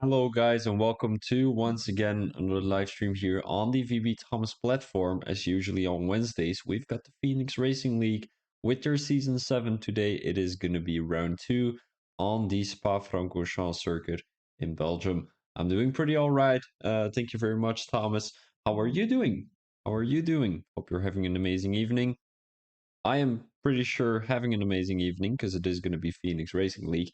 Hello, guys, and welcome to once again another live stream here on the VB Thomas platform. As usually on Wednesdays, we've got the Phoenix Racing League with their season 7. Today, it is going to be round 2 on the Spa-Francorchamps circuit in Belgium. I'm doing pretty all right. Thank you very much, Thomas. How are you doing? How are you doing? Hope you're having an amazing evening. I am pretty sure having an amazing evening because it is going to be Phoenix Racing League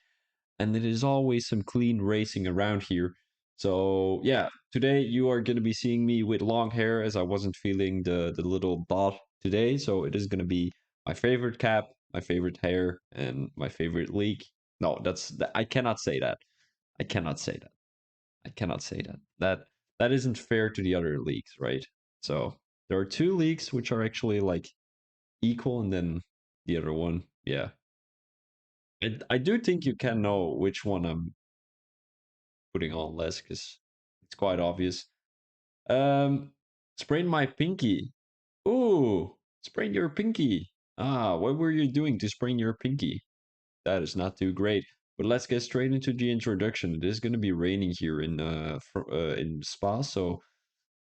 and it is always some clean racing around here. So yeah, today you are going to be seeing me with long hair as I wasn't feeling the little dot today. So it is going to be my favorite cap, my favorite hair, and my favorite league. No, I cannot say that. I cannot say that. I cannot say that. That isn't fair to the other leagues, right? So there are two leagues which are actually like equal, and then the other one, yeah. I do think you can know which one I'm putting on less because it's quite obvious. Um, sprain my pinky. Ooh, sprain your pinky. Ah, what were you doing to sprain your pinky? That is not too great. But let's get straight into the introduction. It is going to be raining here in Spa, so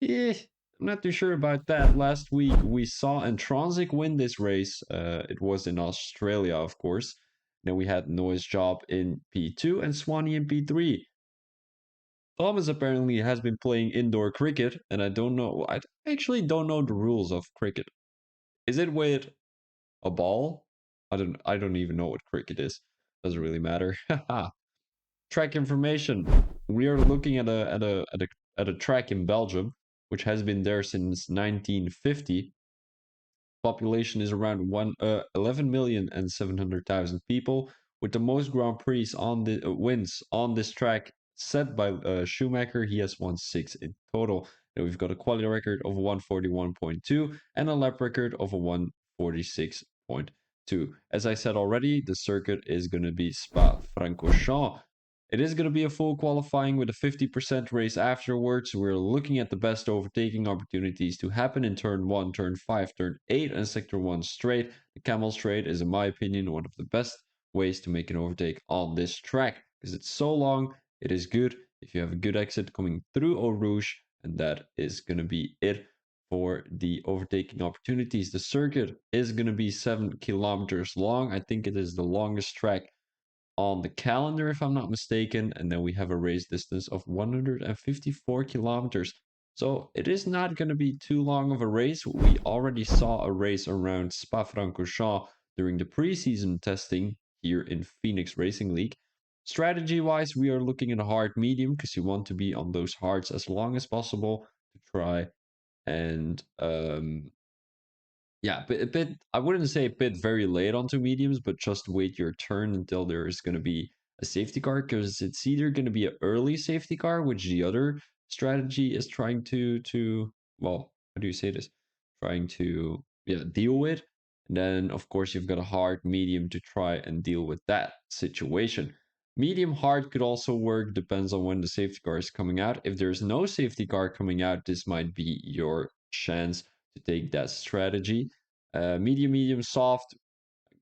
yeah, I'm not too sure about that. Last week we saw Intronsic win this race. It was in Australia, of course. Then we had Noise Job in P2 and Swanee in P3. Thomas apparently has been playing indoor cricket, and I don't know. I actually don't know the rules of cricket. Is it with a ball? I don't even know what cricket is. Doesn't really matter. Track information. We are looking at a track in Belgium, which has been there since 1950. Population is around 11 million and 700,000 people, with the most Grand Prix on the wins on this track set by Schumacher. He has won 6 in total. And we've got a quality record of 141.2 and a lap record of a 146.2. As I said already, the circuit is going to be Spa-Francorchamps. It is going to be a full qualifying with a 50% race afterwards. We're looking at the best overtaking opportunities to happen in turn 1, turn 5, turn 8, and sector 1 straight. The Camel Straight is, in my opinion, one of the best ways to make an overtake on this track because it's so long. It is good if you have a good exit coming through Eau Rouge, and that is going to be it for the overtaking opportunities. The circuit is going to be 7 kilometers long. I think it is the longest track on the calendar, if I'm not mistaken. And then we have a race distance of 154 kilometers. So it is not going to be too long of a race. We already saw a race around Spa-Francorchamps during the preseason testing here in Phoenix Racing League. Strategy wise, we are looking at a hard medium because you want to be on those hards as long as possible to try and yeah, but a bit. I wouldn't say a bit very late onto mediums, but just wait your turn until there is going to be a safety car, because it's either going to be an early safety car, which the other strategy is trying to well, how do you say this? Trying to deal with. And then of course you've got a hard medium to try and deal with that situation. Medium hard could also work, depends on when the safety car is coming out. If there's no safety car coming out, this might be your chance to take that strategy. Medium, soft,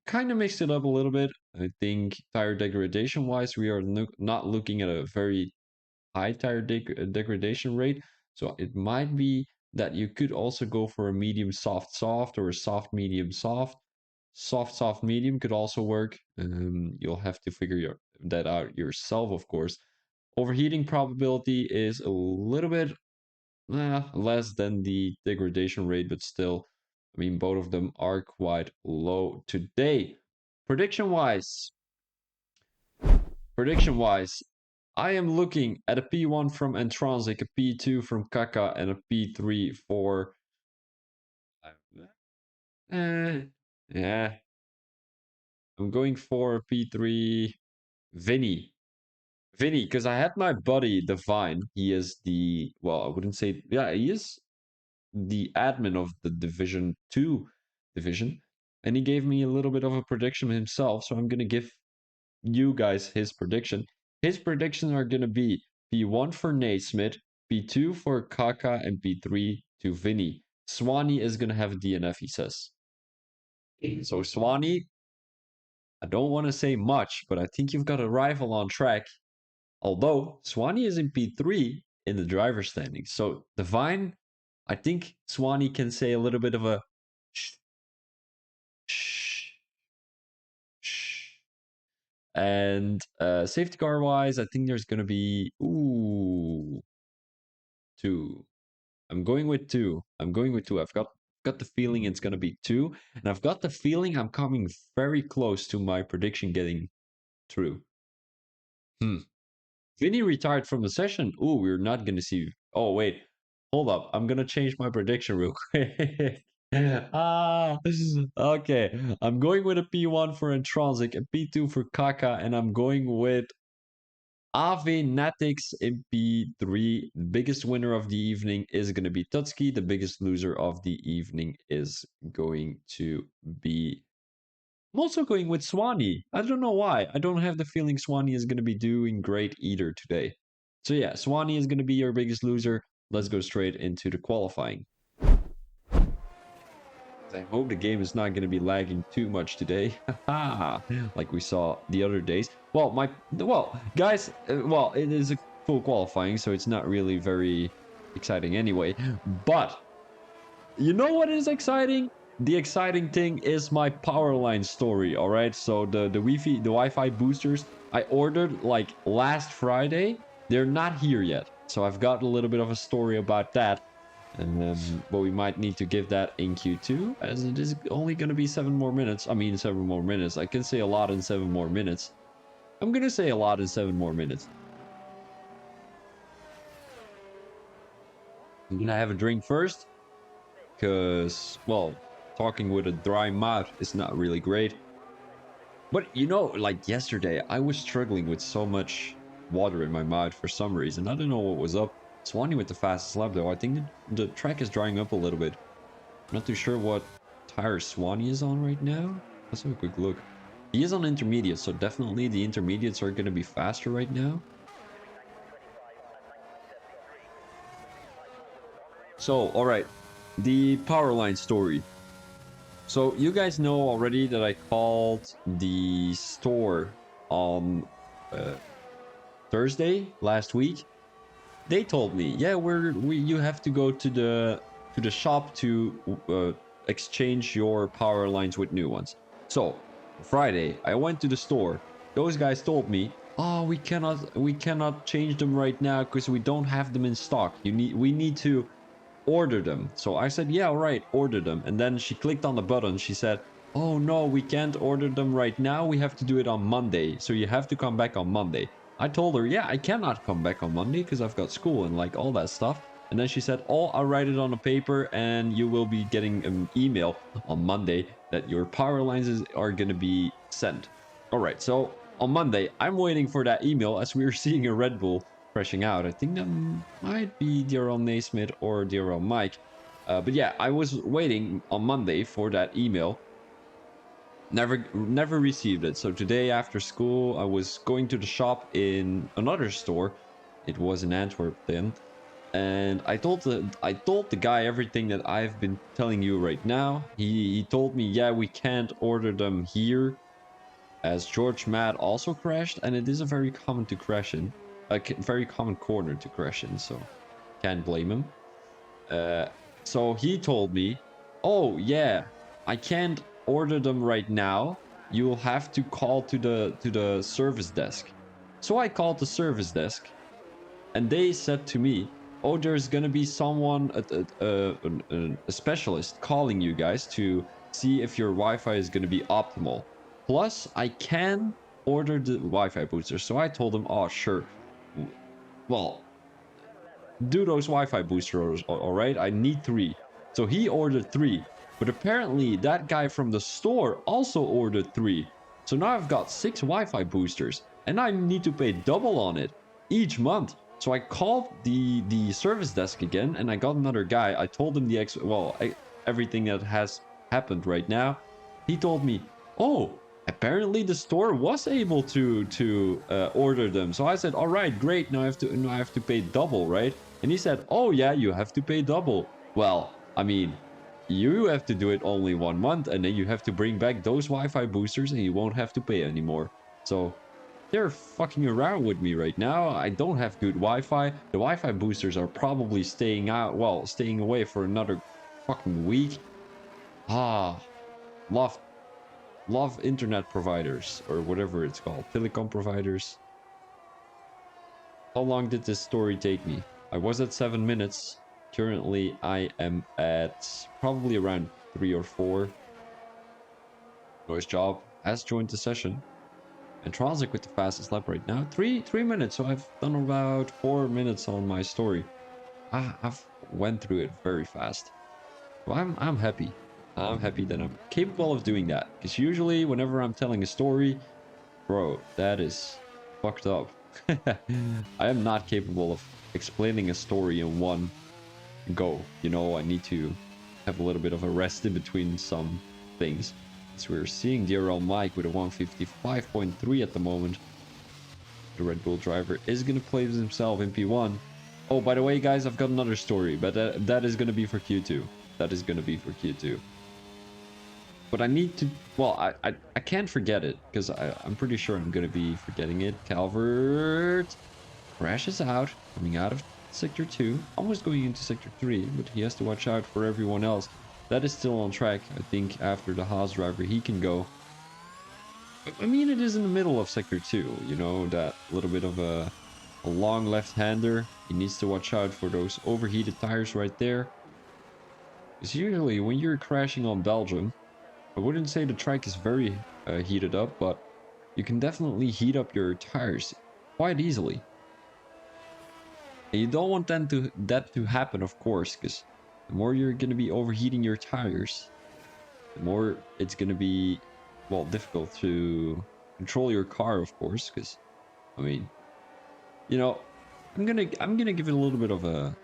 kind of mixed it up a little bit. I think tire degradation wise, we are not looking at a very high tire degradation rate. So it might be that you could also go for a medium, soft, or a soft, medium, soft. Soft, medium could also work. You'll have to that out yourself, of course. Overheating probability is a little bit less than the degradation rate, but still, I mean, both of them are quite low today. Prediction wise, prediction wise, I am looking at a P1 from Entronsic, a P2 from Kaka, and a P3 for. Uh, yeah, I'm going for P3 Vinny. Vinny, because I had my buddy Divine. He is I wouldn't say, yeah, he is the admin of the Division 2 division, and he gave me a little bit of a prediction himself. So I'm going to give you guys his prediction. His predictions are going to be P1 for Naismith, P2 for Kaka, and P3 to Vinny. Swanee is going to have a DNF, he says. So, Swanee, I don't want to say much, but I think you've got a rival on track. Although Swanee is in P3 in the driver's standing. So Divine, I think Swanee can say a little bit of a shh, shh, shh. And safety car wise, I think there's gonna be two. I'm going with two. I'm going with two. I've got the feeling it's gonna be two, and I've got the feeling I'm coming very close to my prediction getting true. Vinny retired from the session. Ooh, we're not gonna see. Oh wait, hold up. I'm gonna change my prediction real quick. Okay. I'm going with a P1 for Intronsic, a P2 for Kaka, and I'm going with Ave Natix in P3. The biggest winner of the evening is going to be Tutski. The biggest loser of the evening is going to be. I'm also going with Swanee. I don't know why. I don't have the feeling Swanee is going to be doing great either today. So, yeah, Swanee is going to be your biggest loser. Let's go straight into the qualifying. I hope the game is not going to be lagging too much today, like we saw the other days. Well, guys, it is a full qualifying, so it's not really very exciting anyway. But you know what is exciting? The exciting thing is my power line story. All right, so the Wi-Fi boosters I ordered like last Friday. They're not here yet, so I've got a little bit of a story about that. And but we might need to give that in Q2, as it is only going to be 7 more minutes. I mean, 7 more minutes. I can say a lot in 7 more minutes. I'm going to say a lot in 7 more minutes. I'm going to have a drink first, because, well, talking with a dry mouth is not really great. But, you know, like yesterday, I was struggling with so much water in my mouth for some reason. I don't know what was up. Swanee with the fastest lap, though. I think the track is drying up a little bit. I'm not too sure what tire Swanee is on right now. Let's have a quick look. He is on intermediate, so definitely the intermediates are going to be faster right now. So, alright. The power line story. So, you guys know already that I called the store on Thursday last week. They told me, yeah, you have to go to the shop to exchange your power lines with new ones. So Friday, I went to the store. Those guys told me, oh, we cannot change them right now because we don't have them in stock. We need to order them. So I said, yeah, all right, order them. And then she clicked on the button. She said, oh no, we can't order them right now. We have to do it on Monday. So you have to come back on Monday. I told her, yeah, I cannot come back on Monday because I've got school and like all that stuff. And then she said, oh, I'll write it on a paper and you will be getting an email on Monday that your power lines are going to be sent. All right, so on Monday, I'm waiting for that email as we are seeing a Red Bull crashing out. I think that might be dear old Naismith or dear old Mike. But yeah, I was waiting on Monday for that email. Never received it. So today after school, I was going to the shop in another store. It was in Antwerp then. And I told the guy everything that I've been telling you right now. He told me, yeah, we can't order them here, as George Mad also crashed, and it is a very common to crash in, a very common corner to crash in, so can't blame him. So he told me, oh yeah, I can't order them right now. You will have to call to the service desk. So I called the service desk, and they said to me, oh, there's gonna be someone, a specialist, calling you guys to see if your Wi-Fi is gonna be optimal. Plus, I can order the Wi-Fi booster. So I told them, oh, sure. Well, do those Wi-Fi boosters, all right? I need 3. So he ordered 3. But apparently that guy from the store also ordered 3. So now I've got 6 Wi-Fi boosters. And I need to pay double on it each month. So I called the service desk again, and I got another guy. I told him everything that has happened right now. He told me, oh, apparently the store was able to order them. So I said, all right, great. Now I have to pay double, right? And he said, oh yeah, you have to pay double. Well, I mean, you have to do it only 1 month, and then you have to bring back those Wi-Fi boosters, and you won't have to pay anymore. So They're fucking around with me right now. I don't have good Wi-Fi. The Wi-Fi boosters are probably staying out, well, staying away for another fucking week. Ah, love, love internet providers or whatever it's called, telecom providers. How long did this story take me? I was at 7 minutes. Currently, I am at probably around 3 or 4. Noise Job has joined the session. And Transic with the fastest lap right now. Three minutes, so I've done about 4 minutes on my story. I've went through it very fast. So I'm happy. I'm happy that I'm capable of doing that. Because usually whenever I'm telling a story, bro, that is fucked up. I am not capable of explaining a story in one go. You know, I need to have a little bit of a rest in between some things. So we're seeing DRL Mike with a 155.3 at the moment. The Red Bull driver is going to place himself in P1. Oh, by the way, guys, I've got another story, but that is going to be for Q2. That is going to be for Q2. But I need to... Well, I can't forget it, because I'm pretty sure I'm going to be forgetting it. Calvert crashes out, coming out of Sector 2. Almost going into Sector 3, but he has to watch out for everyone else. That is still on track. I think after the Haas driver, he can go. I mean, it is in the middle of Sector 2, you know, that little bit of a long left-hander. He needs to watch out for those overheated tires right there. Because usually when you're crashing on Belgium, I wouldn't say the track is very heated up, but you can definitely heat up your tires quite easily. And you don't want that to happen, of course, because the more you're going to be overheating your tires, the more it's going to be, well, difficult to control your car, of course, because, I mean, you know, I'm gonna give it a little bit of an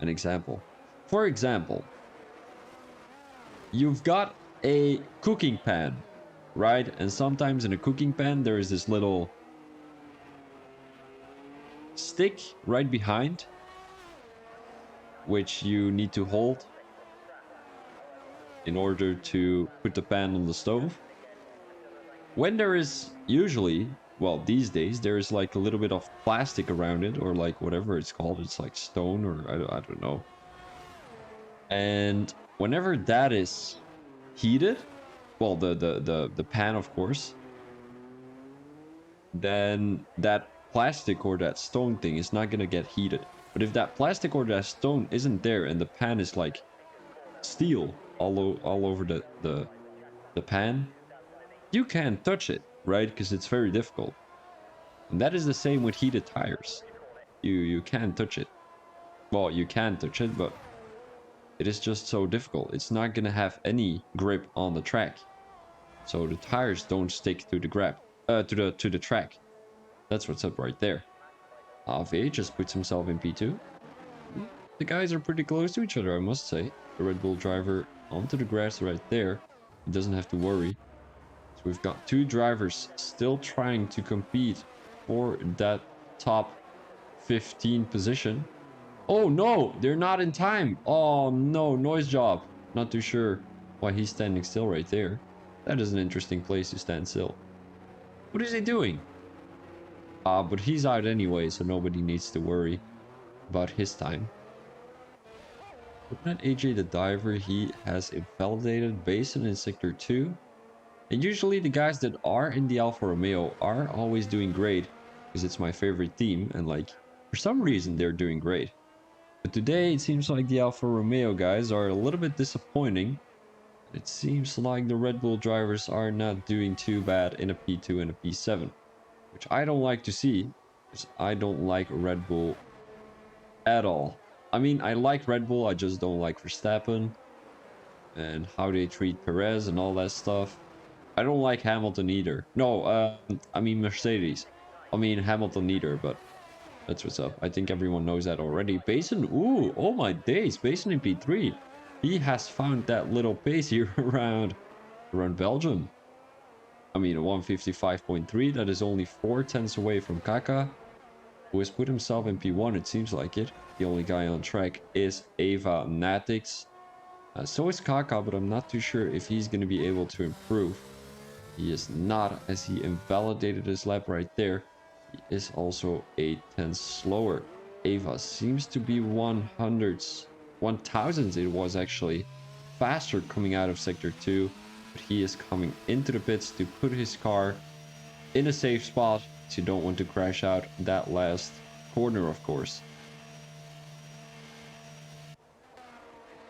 example. For example, you've got a cooking pan, right? And sometimes in a cooking pan there is this little stick right behind, which you need to hold in order to put the pan on the stove. When there is usually, well, these days, there is like a little bit of plastic around it, or like whatever it's called. It's like stone, or I don't know. And whenever that is heated, well, the pan, of course, then that plastic or that stone thing is not gonna get heated. But if that plastic or that stone isn't there and the pan is like steel all over the pan, you can't touch it, right? Because it's very difficult. And that is the same with heated tires. You can't touch it. Well, you can touch it, but it is just so difficult. It's not gonna have any grip on the track, so the tires don't stick to the to the track. That's what's up right there. AV just puts himself in P2. The guys are pretty close to each other, I must say. The Red Bull driver onto the grass right there. He doesn't have to worry. So we've got two drivers still trying to compete for that top 15 position. Oh no, they're not in time. Oh no, noise job. Not too sure why he's standing still right there. That is an interesting place to stand still. What is he doing? But he's out anyway, so nobody needs to worry about his time. Looking at AJ the diver, he has invalidated Basin in Sector 2. And usually the guys that are in the Alfa Romeo are always doing great, because it's my favorite team, and like, for some reason they're doing great. But today it seems like the Alfa Romeo guys are a little bit disappointing. It seems like the Red Bull drivers are not doing too bad in a P2 and a P7. Which I don't like to see, because I don't like Red Bull at all. I mean, I like Red Bull, I just don't like Verstappen and how they treat Perez and all that stuff. I don't like Hamilton either. No, I mean Mercedes. I mean Hamilton either, but that's what's up. I think everyone knows that already. Basin, ooh, oh my days, Basin in P3. He has found that little pace here around Belgium. I mean, a 155.3, that is only 4/10 away from Kaka, who has put himself in P1, it seems like it. The only guy on track is Ava Natix. So is Kaka, but I'm not too sure if he's going to be able to improve. He is not, as he invalidated his lap right there. He is also a tenth slower. Ava seems to be 100s, 1000s it was actually, faster coming out of sector 2. But he is coming into the pits to put his car in a safe spot, so you don't want to crash out that last corner, of course.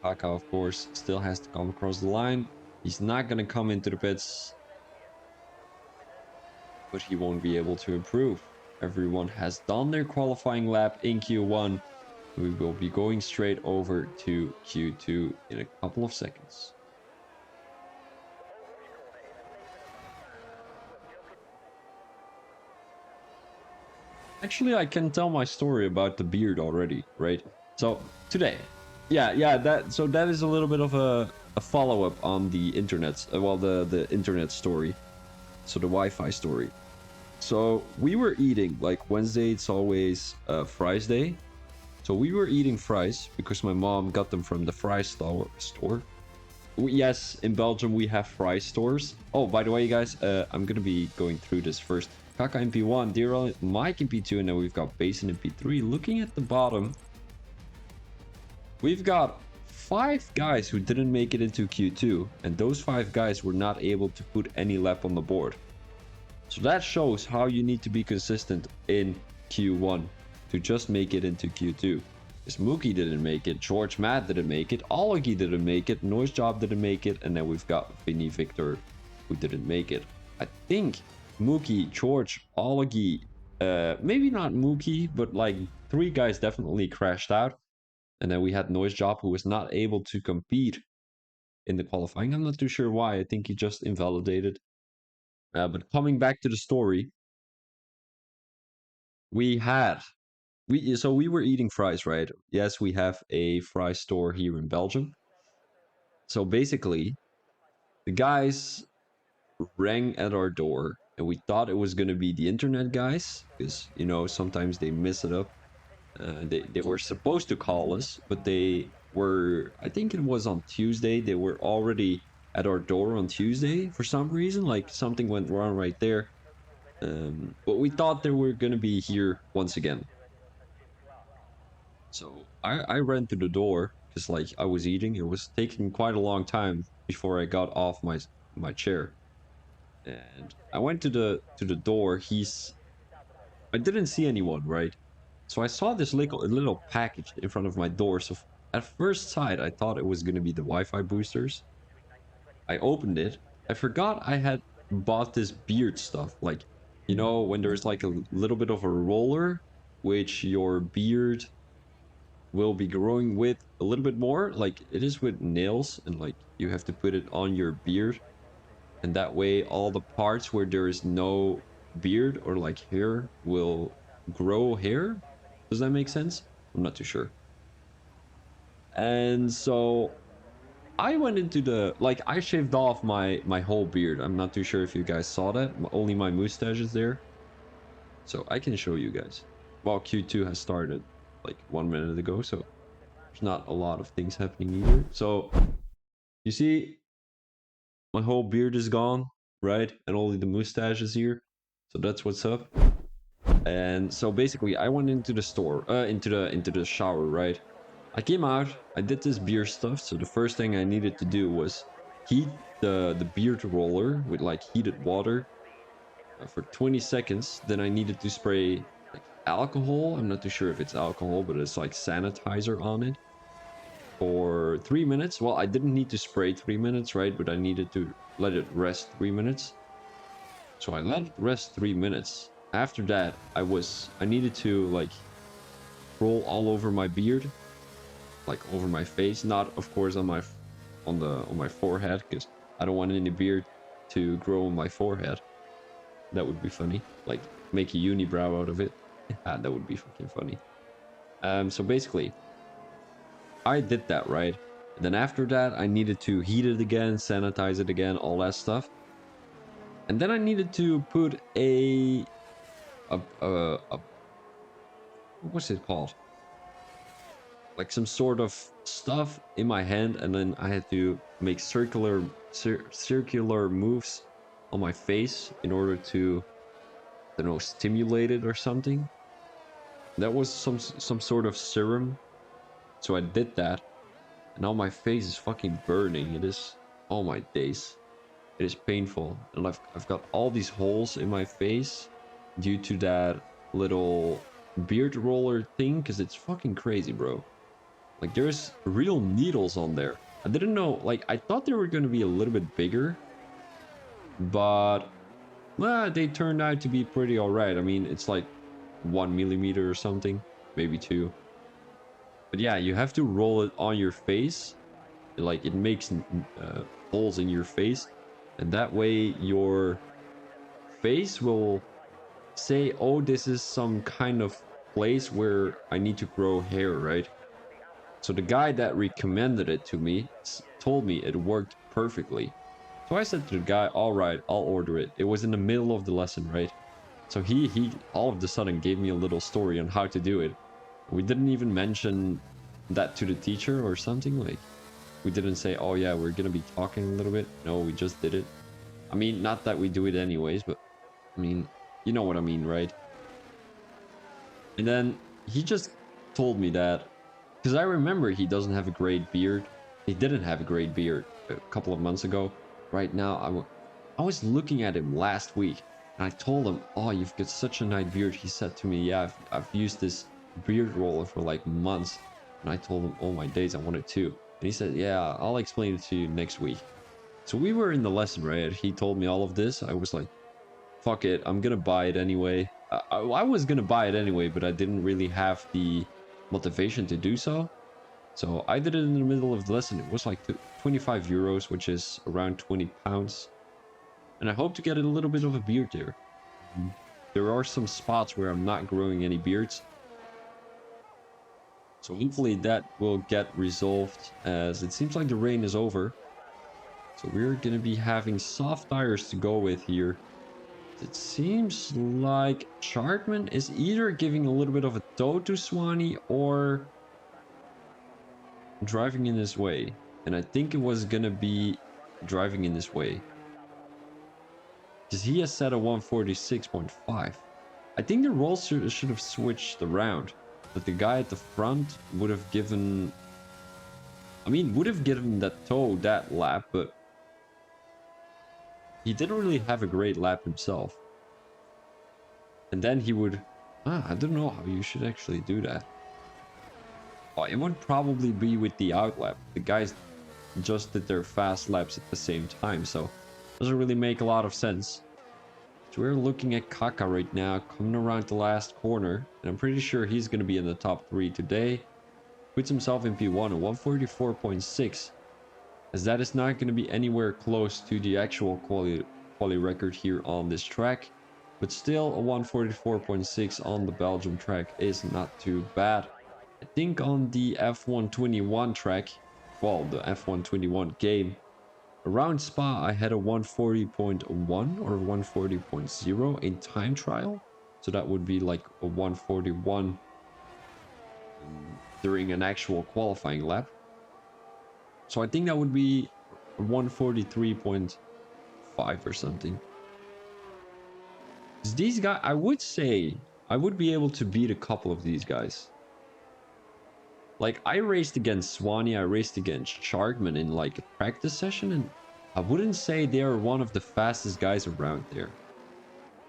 Haka, of course, still has to come across the line. He's not going to come into the pits, but he won't be able to improve. Everyone has done their qualifying lap in Q1. We will be going straight over to Q2 in a couple of seconds. Actually, I can tell my story about the beard already, right? So today, that is a little bit of a follow-up on the internet, well, the internet story, so the Wi-Fi story. So we were eating, like Wednesday, it's always fries day. So we were eating fries because my mom got them from the fry store. Yes, in Belgium we have fry stores. Oh, by the way, guys, I'm gonna be going through this first. Kaka in P1, Dear Mike in P2, and then we've got Basin in P3. Looking at the bottom, we've got 5 guys who didn't make it into Q2, and those 5 guys were not able to put any lap on the board. So that shows how you need to be consistent in Q1 to just make it into Q2. Because Mookie didn't make it, George Matt didn't make it, Ology didn't make it, Noise Job didn't make it, and then we've got Vinny Victor who didn't make it. I think Mookie, George, Ology, maybe not Mookie, but like 3 guys definitely crashed out. And then we had Noise Job who was not able to compete in the qualifying. I'm not too sure why. I think he just invalidated. But coming back to the story, we had we were eating fries, right? Yes, we have a fry store here in Belgium. So basically, the guys rang at our door, and we thought it was gonna be the internet guys, because sometimes they mess it up. They were supposed to call us, but they were, I think it was on Tuesday. They were already at our door on Tuesday for some reason. Like something went wrong right there. But we thought they were gonna be here once again. So I ran to the door because like I was eating. It was taking quite a long time before I got off my chair. And I went to the door. I didn't see anyone, right? So I saw this little package in front of my door. So at first sight, I thought it was gonna be the Wi-Fi boosters. I opened it. I forgot I had bought this beard stuff. Like, when there's like a little bit of a roller, which your beard will be growing with a little bit more. Like, it is with nails, and like you have to put it on your beard. And that way, all the parts where there is no beard or like hair will grow hair. Does that make sense? I'm not too sure. And so I went into I shaved off my whole beard. I'm not too sure if you guys saw that. Only my mustache is there. So I can show you guys. Well, Q2 has started like 1 minute ago, so there's not a lot of things happening either. So you see, my whole beard is gone, right? And only the mustache is here. So that's what's up. And so basically, I went into the store, into the shower, right? I came out, I did this beard stuff. So the first thing I needed to do was heat the beard roller with like heated water for 20 seconds. Then I needed to spray like alcohol. I'm not too sure if it's alcohol, but it's like sanitizer on it for 3 minutes. Well, I didn't need to spray 3 minutes, right? But I needed to let it rest 3 minutes. So I let it rest 3 minutes. After that, I needed to like roll all over my beard, like over my face, not of course on my forehead, because I don't want any beard to grow on my forehead. That would be funny. Like make a unibrow out of it. That would be fucking funny. So basically, I did that, right? And then after that, I needed to heat it again, sanitize it again, all that stuff. And then I needed to put a what's it called? Like some sort of stuff in my hand, and then I had to make circular moves on my face in order to, I don't know, stimulate it or something. That was some sort of serum. So I did that. And now my face is fucking burning. It is, oh my days. It is painful. And I've got all these holes in my face due to that little beard roller thing. Because it's fucking crazy, bro. Like, there's real needles on there. I didn't know, like, I thought they were going to be a little bit bigger. But, well, they turned out to be pretty alright. I mean, it's like 1 millimeter or something. Maybe 2. But yeah, you have to roll it on your face. Like, it makes holes in your face. And that way, your face will say, oh, this is some kind of place where I need to grow hair, right? So the guy that recommended it to me told me it worked perfectly. So I said to the guy, all right, I'll order it. It was in the middle of the lesson, right? So he all of a sudden gave me a little story on how to do it. We didn't even mention that to the teacher or something. Like, we didn't say, oh yeah, we're gonna be talking a little bit. No, we just did it. I mean, not that we do it anyways, but I mean, you know what I mean, right? And then he just told me that, because I remember he doesn't have a great beard. He didn't have a great beard a couple of months ago. Right now, I was looking at him last week, and I told him, oh, you've got such a nice beard. He said to me, yeah, I've used this beard roller for like months. And I told him, oh my days, I want it too. And he said, yeah, I'll explain it to you next week. So we were in the lesson, right? He told me all of this. I was like, fuck it, I'm gonna buy it anyway. I was gonna buy it anyway, but I didn't really have the motivation to do so. So I did it in the middle of the lesson. It was like 25 euros, which is around 20 pounds. And I hope to get a little bit of a beard there. There are some spots where I'm not growing any beards. So hopefully that will get resolved, as it seems like the rain is over. So we're going to be having soft tires to go with here. It seems like Chartman is either giving a little bit of a tow to Swanee or driving in his way. And I think it was going to be driving in his way, because he has set a 146.5. I think the roles should have switched around. But the guy at the front would have given... I mean, would have given that tow that lap, but he didn't really have a great lap himself. And then he would... I don't know how you should actually do that. Oh, it would probably be with the outlap. The guys just did their fast laps at the same time, so it doesn't really make a lot of sense. So we're looking at Kaka right now, coming around the last corner, and I'm pretty sure he's going to be in the top 3 today. Puts himself in P1 at 144.6, as that is not going to be anywhere close to the actual quali record here on this track. But still, a 144.6 on the Belgium track is not too bad. I think on the F121 track, well, the F121 game, around Spa, I had a 140.1 or 140.0 in time trial. So that would be like a 141 during an actual qualifying lap. So I think that would be 143.5 or something. These guys, I would say, I would be able to beat a couple of these guys. Like, I raced against Swanee, I raced against Sharkman in like a practice session, and I wouldn't say they are one of the fastest guys around there.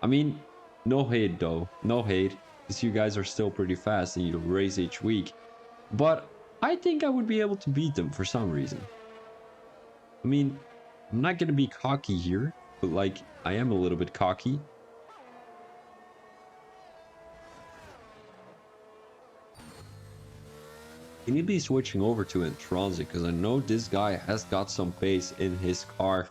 I mean, no hate though, no hate, because you guys are still pretty fast and you race each week. But I think I would be able to beat them for some reason. I mean, I'm not going to be cocky here, but like, I am a little bit cocky. I need to be switching over to Intronsic, because I know this guy has got some pace in his car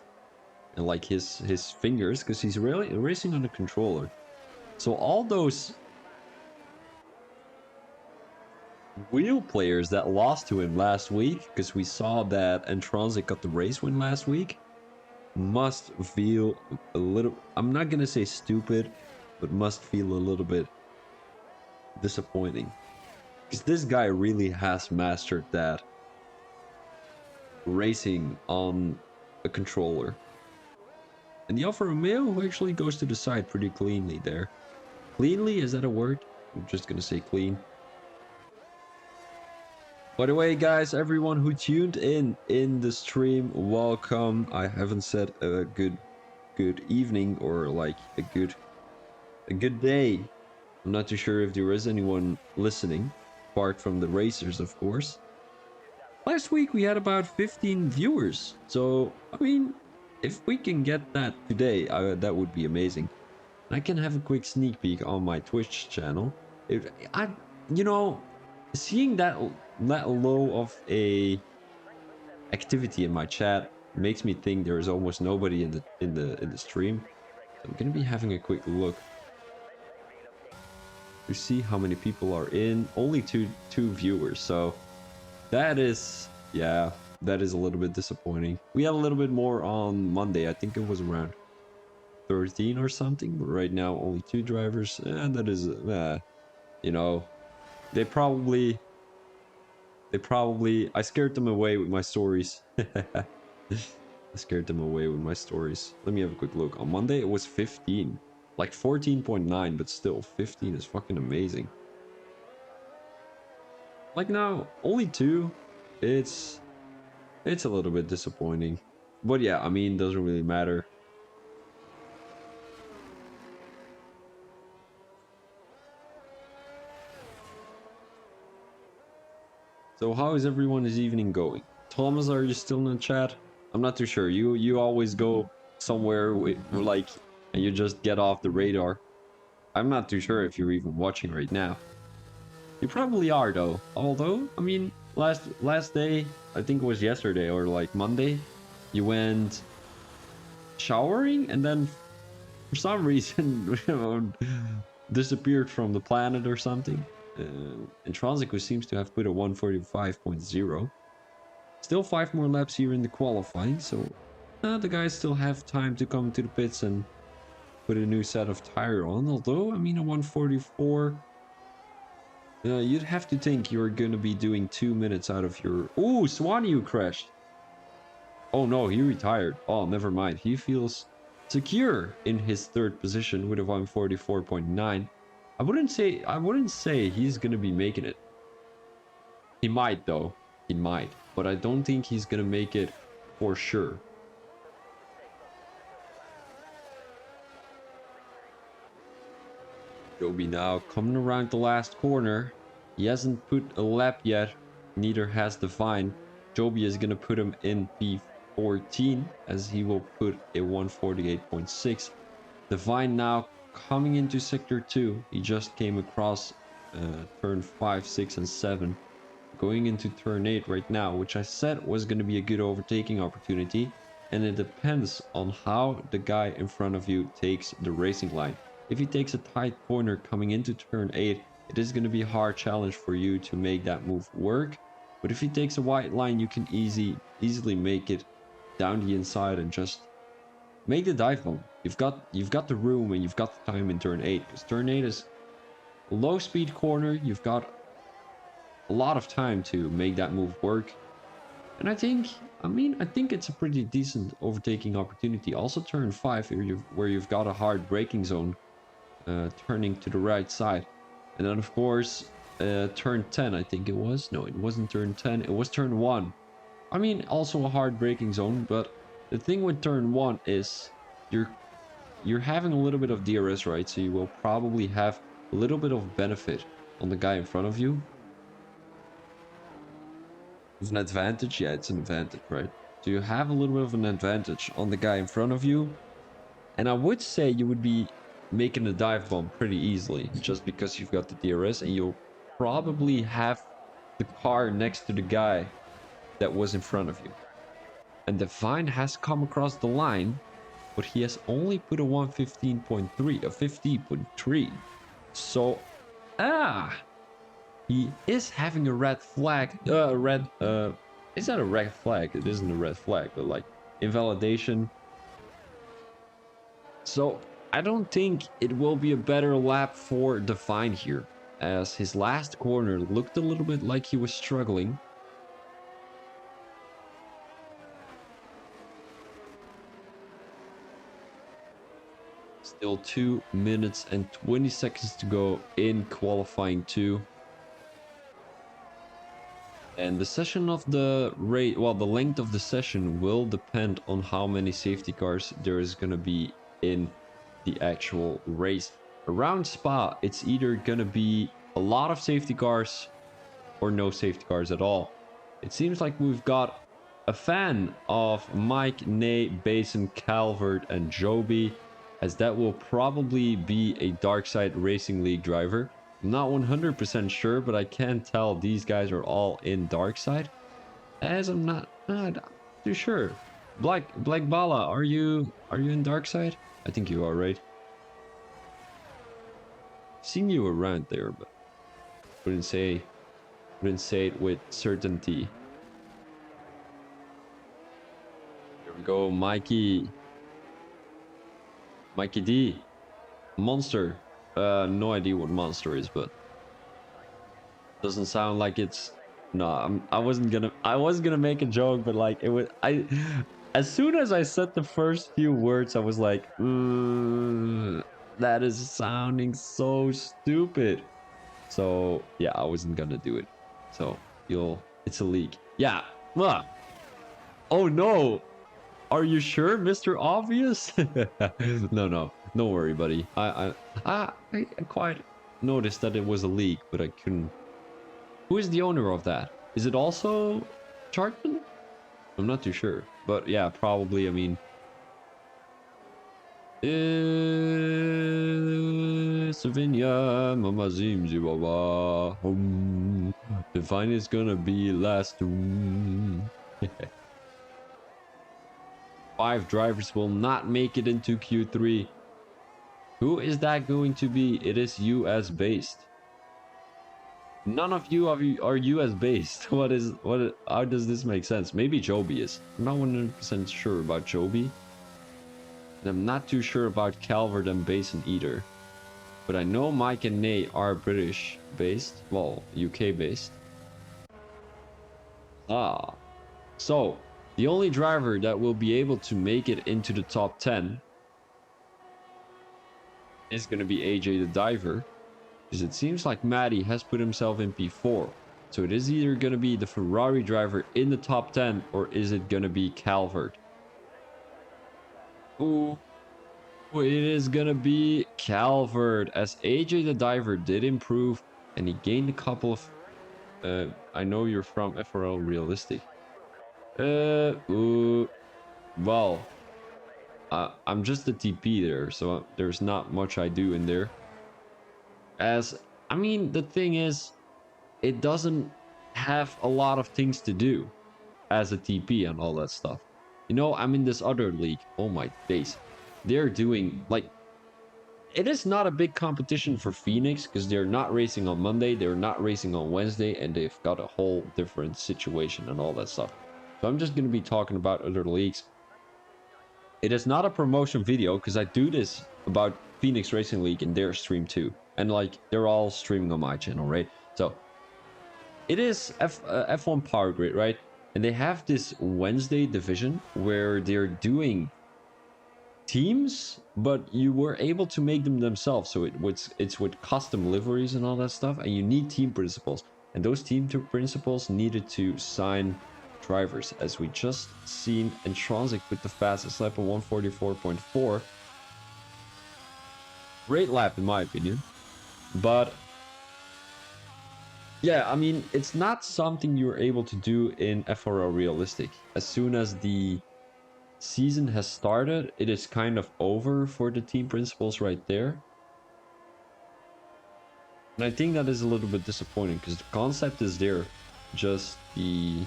and like his fingers, because he's really racing on a controller. So all those wheel players that lost to him last week, because we saw that Intronsic got the race win last week, must feel a little, I'm not gonna say stupid, but must feel a little bit disappointing. Because this guy really has mastered that racing on a controller. And the Alfa Romeo who actually goes to the side pretty cleanly there. Cleanly, is that a word? I'm just gonna say clean. By the way, guys, everyone who tuned in the stream, welcome. I haven't said a good evening or like a good day. I'm not too sure if there is anyone listening, apart from the racers, of course. Last week we had about 15 viewers, so I mean, if we can get that today, that would be amazing. I can have a quick sneak peek on my Twitch channel. If I, you know, seeing that low of a activity in my chat makes me think there is almost nobody in the stream. So I'm gonna be having a quick look to see how many people are in. Only two viewers, so that is, yeah, that is a little bit disappointing. We had a little bit more on Monday. I think it was around 13 or something, but right now only 2 drivers, and that is, you know, they probably, I scared them away with my stories. I scared them away with my stories. Let me have a quick look. On Monday it was 15, like 14.9, but still 15 is fucking amazing. Like now, only 2. It's a little bit disappointing, but yeah, I mean, doesn't really matter. So how is everyone's evening going? Thomas, are you still in the chat? I'm not too sure. You always go somewhere with, like, and you just get off the radar. I'm not too sure if you're even watching right now. You probably are though. Although, I mean, last day, I think it was yesterday or like Monday, you went showering and then for some reason disappeared from the planet or something. Intrinsic seems to have put a 145.0. Still 5 more laps here in the qualifying, so the guys still have time to come to the pits and put a new set of tire on. Although, I mean, a 144, you'd have to think you're gonna be doing 2 minutes out of your... Ooh, Swanee, you crashed. Oh no, he retired. Oh, never mind. He feels secure in his 3rd position with a 144.9. I wouldn't say he's gonna be making it. He might though. He might, but I don't think he's gonna make it for sure. Joby now coming around the last corner. He hasn't put a lap yet. Neither has Divine. Joby is gonna put him in P14 as he will put a 148.6. Divine now coming into sector 2. He just came across turn 5, 6, and 7. Going into turn 8 right now, which I said was going to be a good overtaking opportunity. And it depends on how the guy in front of you takes the racing line. If he takes a tight corner coming into turn 8, it is going to be a hard challenge for you to make that move work. But if he takes a wide line, you can easily make it down the inside and just make the dive bomb. You've got the room and you've got the time in turn 8, because turn 8 is a low speed corner. You've got a lot of time to make that move work. And I think it's a pretty decent overtaking opportunity. Also turn 5 where you've got a hard braking zone turning to the right side. And then of course turn 10, I think it was. No, it wasn't turn 10, it was turn 1. I mean, also a hard braking zone, but the thing with turn 1 is you're having a little bit of DRS, right? So you will probably have a little bit of benefit on the guy in front of you. It's an advantage? Yeah, it's an advantage, right? So you have a little bit of an advantage on the guy in front of you. And I would say you would be making a dive bomb pretty easily, just because you've got the DRS and you'll probably have the car next to the guy that was in front of you. And Divine has come across the line, but he has only put a 115.3, a 50.3. So, he is having a red flag. Is that a red flag? It isn't a red flag, but like invalidation. So I don't think it will be a better lap for Divine here, as his last corner looked a little bit like he was struggling. Still 2 minutes and 20 seconds to go in qualifying 2. And the session of the rate, well, the length of the session will depend on how many safety cars there is going to be in the actual race. Around Spa, it's either going to be a lot of safety cars or no safety cars at all. It seems like we've got a fan of Mike, Nay, Basin, Calvert, and Joby, as that will probably be a Dark Side Racing League driver. I'm not 100% sure, but I can tell these guys are all in Dark Side, as I'm not too sure. Black Bala, are you in Dark Side? I think you are, right? Seen you around there, but wouldn't say it with certainty. Here we go, Mikey D. Monster. No idea what Monster is, but doesn't sound like it's. No, I wasn't gonna make a joke, but like it was. As soon as I said the first few words, I was like, that is sounding so stupid. So yeah, I wasn't gonna do it. So it's a leak. Yeah. Oh no. Are you sure, Mr. Obvious? No, don't worry, buddy. I quite noticed that it was a leak, but I couldn't. Who is the owner of that? Is it also Chartman? I'm not too sure, but yeah, probably. I mean, Savinia, Mama Zim Ziwawa. The fine is gonna be last. 5 drivers will not make it into Q3. Who is that going to be? It is US based. None of you are US based. How does this make sense? Maybe Joby is. I'm not 100% sure about Joby. And I'm not too sure about Calvert and Basin either. But I know Mike and Nay are British based. Well, UK based. So the only driver that will be able to make it into the top 10 is going to be AJ the Diver, because it seems like Matty has put himself in P4. So it is either going to be the Ferrari driver in the top 10, or is it going to be Calvert? Ooh, it is going to be Calvert, as AJ the Diver did improve and he gained a couple of I know you're from FRL Realistic. Well, I'm just a TP there, so there's not much I do in there. I mean, the thing is, it doesn't have a lot of things to do as a TP and all that stuff. You know, I'm in this other league. Oh my days. They're doing, like, it is not a big competition for Phoenix, because they're not racing on Monday, they're not racing on Wednesday, and they've got a whole different situation and all that stuff. So I'm just going to be talking about other leagues. It is not a promotion video, because I do this about Phoenix Racing League in their stream too. And like, they're all streaming on my channel, right? So it is F1 Power Grid, right? And they have this Wednesday division where they're doing teams, but you were able to make them themselves. So it's with custom liveries and all that stuff, and you need team principals. And those team principals needed to sign drivers, as we just seen Intronsic with the fastest lap of 144.4. Great lap in my opinion, but yeah, I mean, it's not something you're able to do in FRL Realistic. As soon as the season has started, it is kind of over for the team principals right there. And I think that is a little bit disappointing, because the concept is there, just the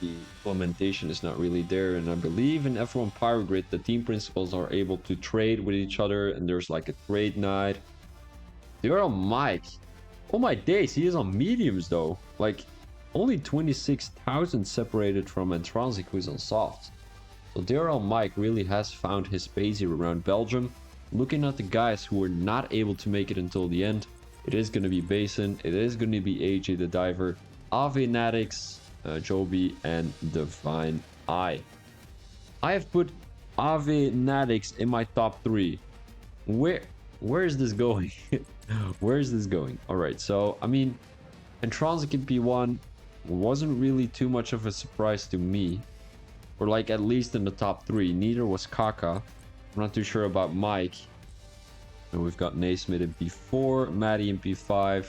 implementation is not really there. And I believe in F1 Power Grid, the team principals are able to trade with each other, and there's like a trade night. They're on Mike. Oh my days, he is on mediums though. Like, only 26,000 separated from Intronsic, who's on soft. So Daryl Mike really has found his space here around Belgium. Looking at the guys who were not able to make it until the end, it is going to be Basin, it is going to be AJ the Diver, Avenatics, Joby, and Divine Eye. I have put Ave Nadix in my top 3. Where where is this going? Where is this going? All right, so I mean, Intronsic in P1 wasn't really too much of a surprise to me, or like at least in the top 3. Neither was Kaka. I'm not too sure about Mike. And we've got Naismith in P4, Maddie in P5.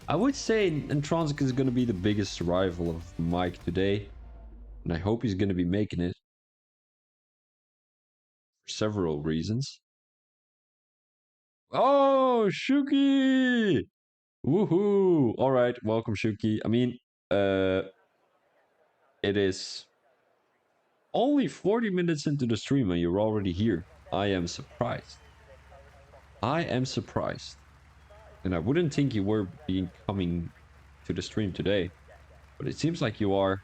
I would say Intronsic is going to be the biggest rival of Mike today, and I hope he's going to be making it for several reasons. Oh, Shuki! Woohoo! All right, welcome, Shuki. I mean, it is only 40 minutes into the stream and you're already here. I am surprised. I am surprised. And I wouldn't think you were being coming to the stream today, but it seems like you are.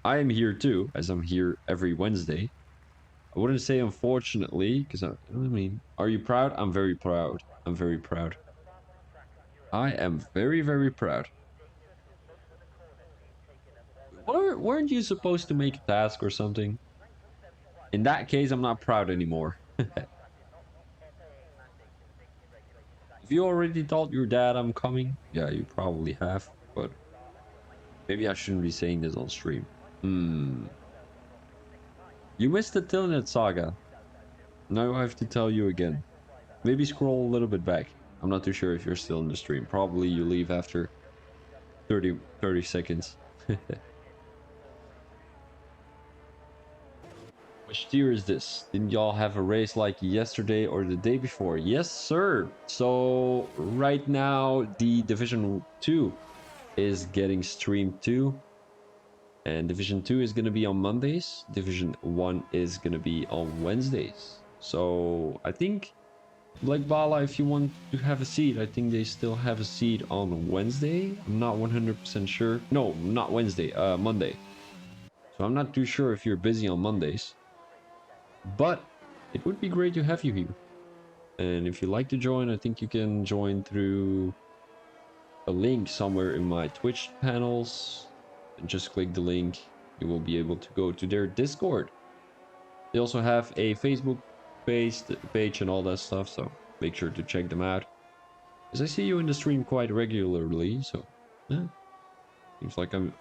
I am here too, as I'm here every Wednesday. I wouldn't say unfortunately, because I mean, are you proud? I'm very proud. I'm very proud. I am very, very proud. Weren't you supposed to make a task or something? In that case, I'm not proud anymore. If you already told your dad I'm coming, yeah, you probably have, but maybe I shouldn't be saying this on stream. You missed the Tilnet saga. Now I have to tell you again. Maybe scroll a little bit back. I'm not too sure if you're still in the stream. Probably you leave after 30 seconds. Which tier is this? Didn't y'all have a race like yesterday or the day before? Yes, sir. So right now the Division 2 is getting streamed too. And Division 2 is going to be on Mondays. Division 1 is going to be on Wednesdays. So I think Black Bala, if you want to have a seat, I think they still have a seat on Wednesday. I'm not 100% sure. No, not Wednesday, Monday. So I'm not too sure if you're busy on Mondays. But it would be great to have you here. And if you'd like to join, I think you can join through a link somewhere in my Twitch panels. And just click the link. You will be able to go to their Discord. They also have a Facebook page and all that stuff, so make sure to check them out. As I see you in the stream quite regularly, so yeah. Seems like I'm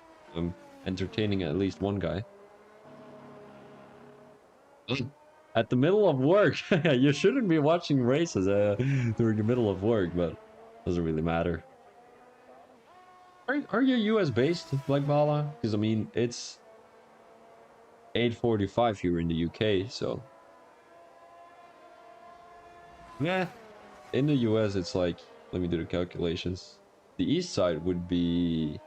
entertaining at least one guy. At the middle of work. You shouldn't be watching races during the middle of work, but doesn't really matter. Are you US based, Black Bala? Because I mean, it's 8:45 here in the UK, so yeah. In the US, it's like, let me do the calculations. The east side would be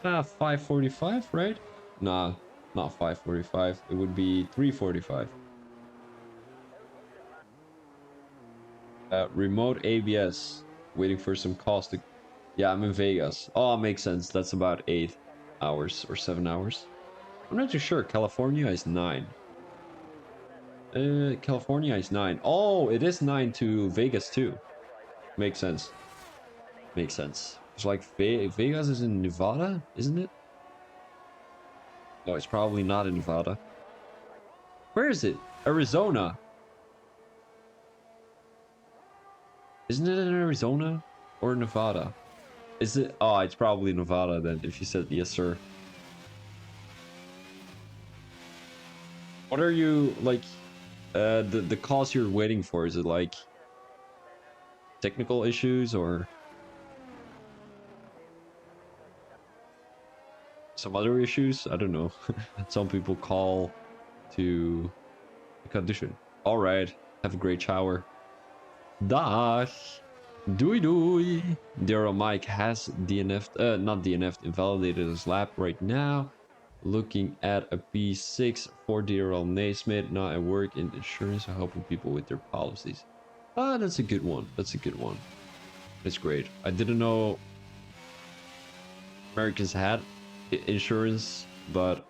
5:45, right? Nah, not 5:45. It would be 3:45. Remote ABS, waiting for some calls to. Yeah, I'm in Vegas. Oh, makes sense. That's about 8 hours or 7 hours. I'm not too sure. California is 9. California is 9. Oh, it is 9 to Vegas too. Makes sense. Makes sense. It's like Vegas is in Nevada, isn't it? No, it's probably not in Nevada. Where is it? Arizona. Isn't it in Arizona or Nevada? Is it? Oh, it's probably Nevada then, if you said yes, sir. What are you, like, the calls you're waiting for? Is it like technical issues or some other issues? I don't know. Some people call to condition. All right, have a great shower. Dag. Doei doei. Daryl Mike has DNF'd, not DNF'd, invalidated his lap right now. Looking at a P6 for Daryl Naismith, not at work in insurance, helping people with their policies. Ah, that's a good one. That's a good one. That's great. I didn't know Americans had insurance, but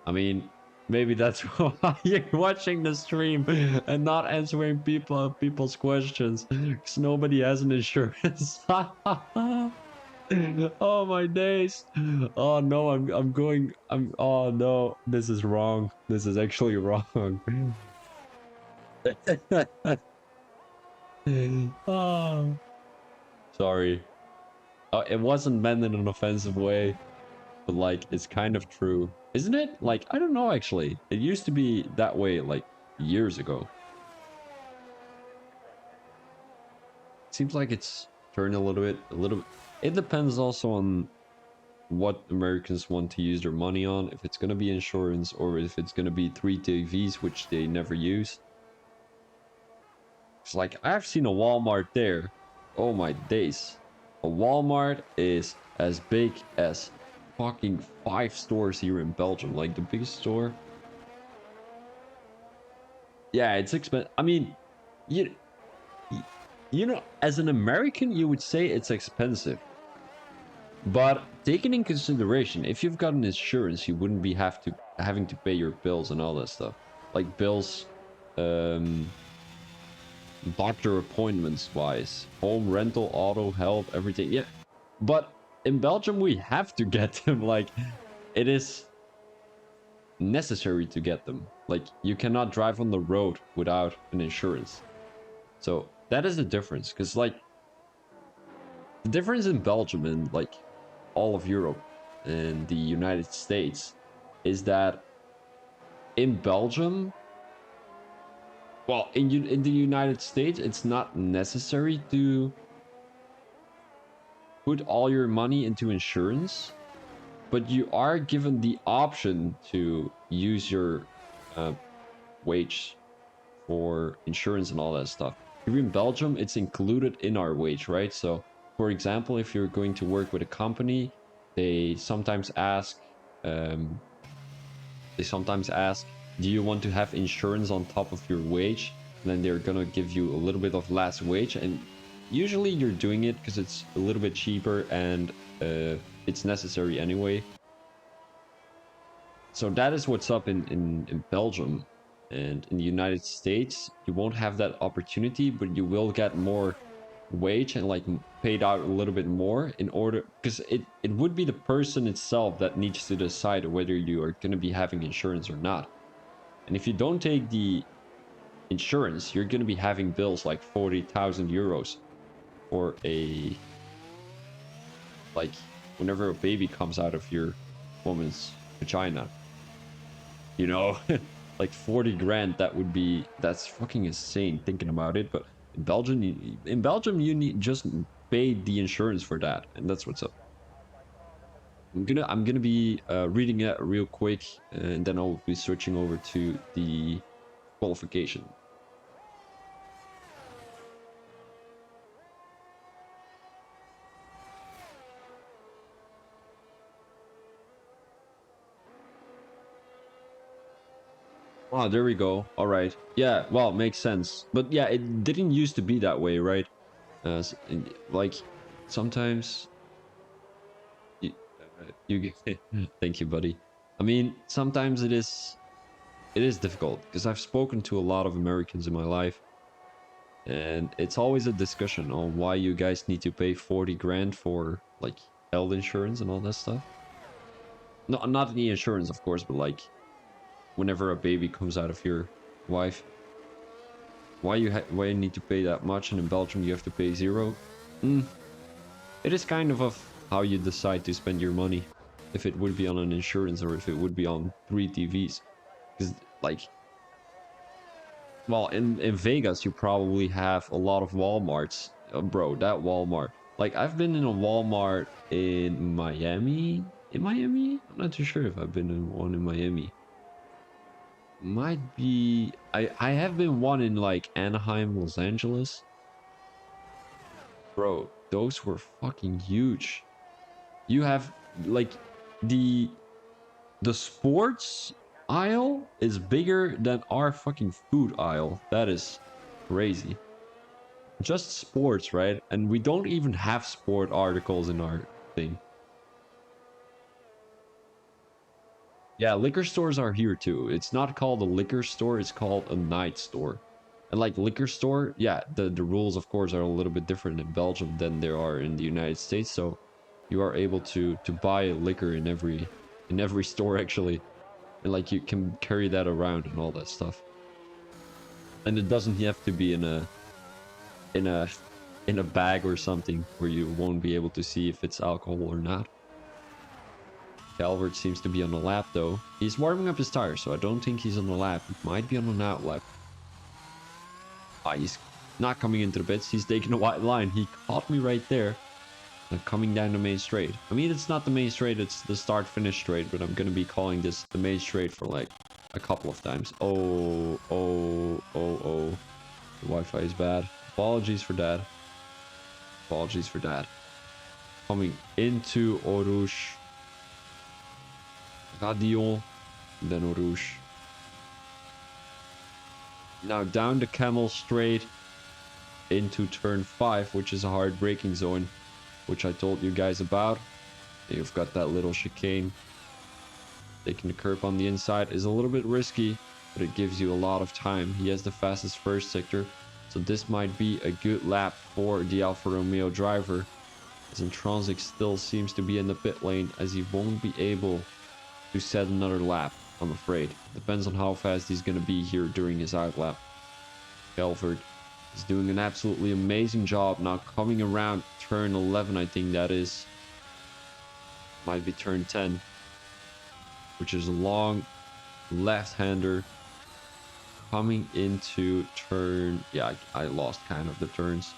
I mean, maybe that's why you're watching the stream and not answering people's questions, because nobody has an insurance. Oh my days. Oh no, I'm going. Oh no, this is wrong. This is actually wrong. Oh, sorry. It wasn't meant in an offensive way, but like it's kind of true, isn't it? Like I don't know actually. It used to be that way like years ago. Seems like it's turned a little bit, a little bit. It depends also on what Americans want to use their money on. If it's gonna be insurance or if it's gonna be 3 TVs, which they never use. It's like I've seen a Walmart there. Oh my days. A Walmart is as big as fucking 5 stores here in Belgium. Like the biggest store. Yeah, it's expensive. I mean, you you know, as an American, you would say it's expensive. But taking in consideration, if you've got an insurance, you wouldn't be having to pay your bills and all that stuff. Like bills, um, doctor appointments wise, home rental, auto, health, everything. Yeah. But in Belgium, we have to get them. Like, it is necessary to get them. Like, you cannot drive on the road without an insurance. So that is the difference. Because, like, the difference in Belgium and, like, all of Europe and the United States is that in Belgium, well, in the United States, it's not necessary to put all your money into insurance, but you are given the option to use your uh, wage for insurance and all that stuff. Here in Belgium, it's included in our wage, right? So, for example, if you're going to work with a company, they sometimes ask, um, do you want to have insurance on top of your wage? And then they're gonna give you a little bit of less wage, and usually you're doing it because it's a little bit cheaper and it's necessary anyway. So that is what's up in Belgium. And in the United States, you won't have that opportunity, but you will get more wage and like paid out a little bit more in order, because it would be the person itself that needs to decide whether you are going to be having insurance or not. And if you don't take the insurance, you're going to be having bills like 40,000 euros for a, like, whenever a baby comes out of your woman's vagina, you know. Like 40 grand, that's fucking insane thinking about it. But in Belgium you need just pay the insurance for that, and that's what's up. I'm gonna be reading that real quick, and then I'll be switching over to the qualification. Oh, there we go. All right. Yeah, well, makes sense. But yeah, it didn't used to be that way, right? Like sometimes you, you get thank you, buddy. I mean, sometimes it is difficult because I've spoken to a lot of Americans in my life, and it's always a discussion on why you guys need to pay 40 grand for like health insurance and all that stuff. No, not the insurance, of course, but like whenever a baby comes out of your wife, why you need to pay that much, and in Belgium you have to pay zero. It is kind of how you decide to spend your money, if it would be on an insurance or if it would be on 3 TVs. Because like, well, in Vegas you probably have a lot of Walmarts. Bro, that Walmart, like I've been in a Walmart in Miami. I'm not too sure if I've been in one in Miami. Might be. I have been one in like Anaheim, Los Angeles. Bro, those were fucking huge. You have like the sports aisle is bigger than our fucking food aisle. That is crazy. Just sports, right? And we don't even have sport articles in our thing. Yeah, liquor stores are here too. It's not called a liquor store, it's called a night store. And like liquor store, yeah, the rules of course are a little bit different in Belgium than there are in the United States. So you are able to buy liquor in every store actually, and like you can carry that around and all that stuff. And it doesn't have to be in a in a bag or something where you won't be able to see if it's alcohol or not. Calvert seems to be on the lap though. He's warming up his tires, so I don't think he's on the lap. He might be on an out lap. Ah, he's not coming into the pits. He's taking a wide line. He caught me right there. Coming down the main straight. I mean, it's not the main straight, it's the start-finish straight, but I'm gonna be calling this the main straight for like a couple of times. Oh. The Wi-Fi is bad. Apologies for that. Apologies for that. Coming into Orush. Radion. Then Orush. Now down the Camel straight into turn 5, which is a hard braking zone, which I told you guys about. You've got that little chicane. Taking the curve on the inside is a little bit risky, but it gives you a lot of time. He has the fastest first sector, so this might be a good lap for the Alfa Romeo driver, as Intronsic still seems to be in the pit lane, as he won't be able to set another lap, I'm afraid. Depends on how fast he's going to be here during his out lap. Calvert is doing an absolutely amazing job now, coming around turn 11, I think that is. Might be turn 10, which is a long left-hander coming into turn... Yeah, I lost kind of the turns.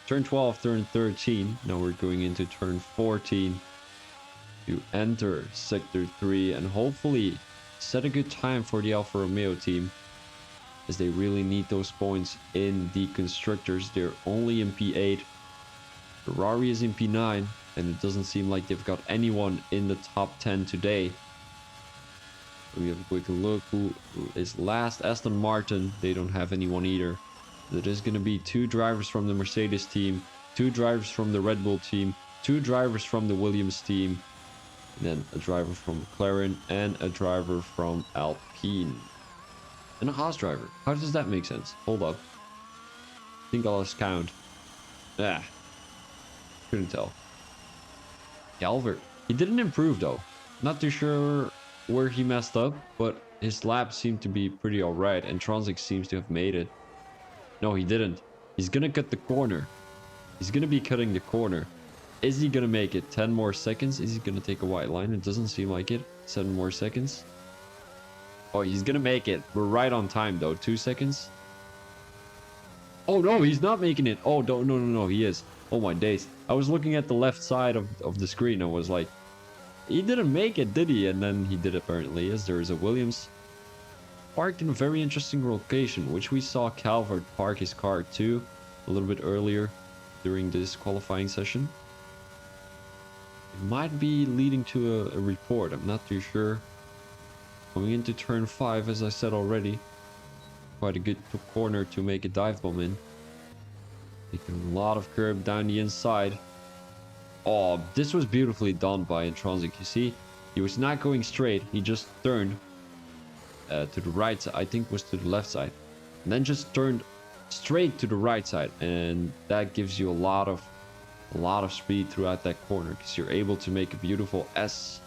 Turn 12, turn 13. Now we're going into turn 14 to enter sector 3 and hopefully set a good time for the Alfa Romeo team, as they really need those points in the constructors. They're only in P8. Ferrari is in P9, and it doesn't seem like they've got anyone in the top 10 today. Let me have a quick look who is last. Aston Martin, they don't have anyone either. There is going to be 2 drivers from the Mercedes team, 2 drivers from the Red Bull team, 2 drivers from the Williams team, and then a driver from McLaren and a driver from Alpine. And a Haas driver. How does that make sense? Hold up. I think I lost count. Ah. Couldn't tell. Calvert. He didn't improve though. Not too sure where he messed up, but his lap seemed to be pretty alright, and Tronsic seems to have made it. No, he didn't. He's gonna cut the corner. He's gonna be cutting the corner. Is he gonna make it? 10 more seconds? Is he gonna take a white line? It doesn't seem like it. 7 more seconds. Oh, he's gonna make it. We're right on time though. 2 seconds. Oh no, he's not making it. Oh, no, he is. Oh my days. I was looking at the left side of the screen. I was like, he didn't make it, did he? And then he did apparently, as there is a Williams parked in a very interesting location, which we saw Calvert park his car too a little bit earlier during this qualifying session. It might be leading to a report. I'm not too sure. Coming into turn 5, as I said already. Quite a good corner to make a dive bomb in. Taking a lot of curb down the inside. Oh, this was beautifully done by Intronsic. You see, he was not going straight. He just turned to the right side. I think it was to the left side. And then just turned straight to the right side. And that gives you a lot of speed throughout that corner, because you're able to make a beautiful S.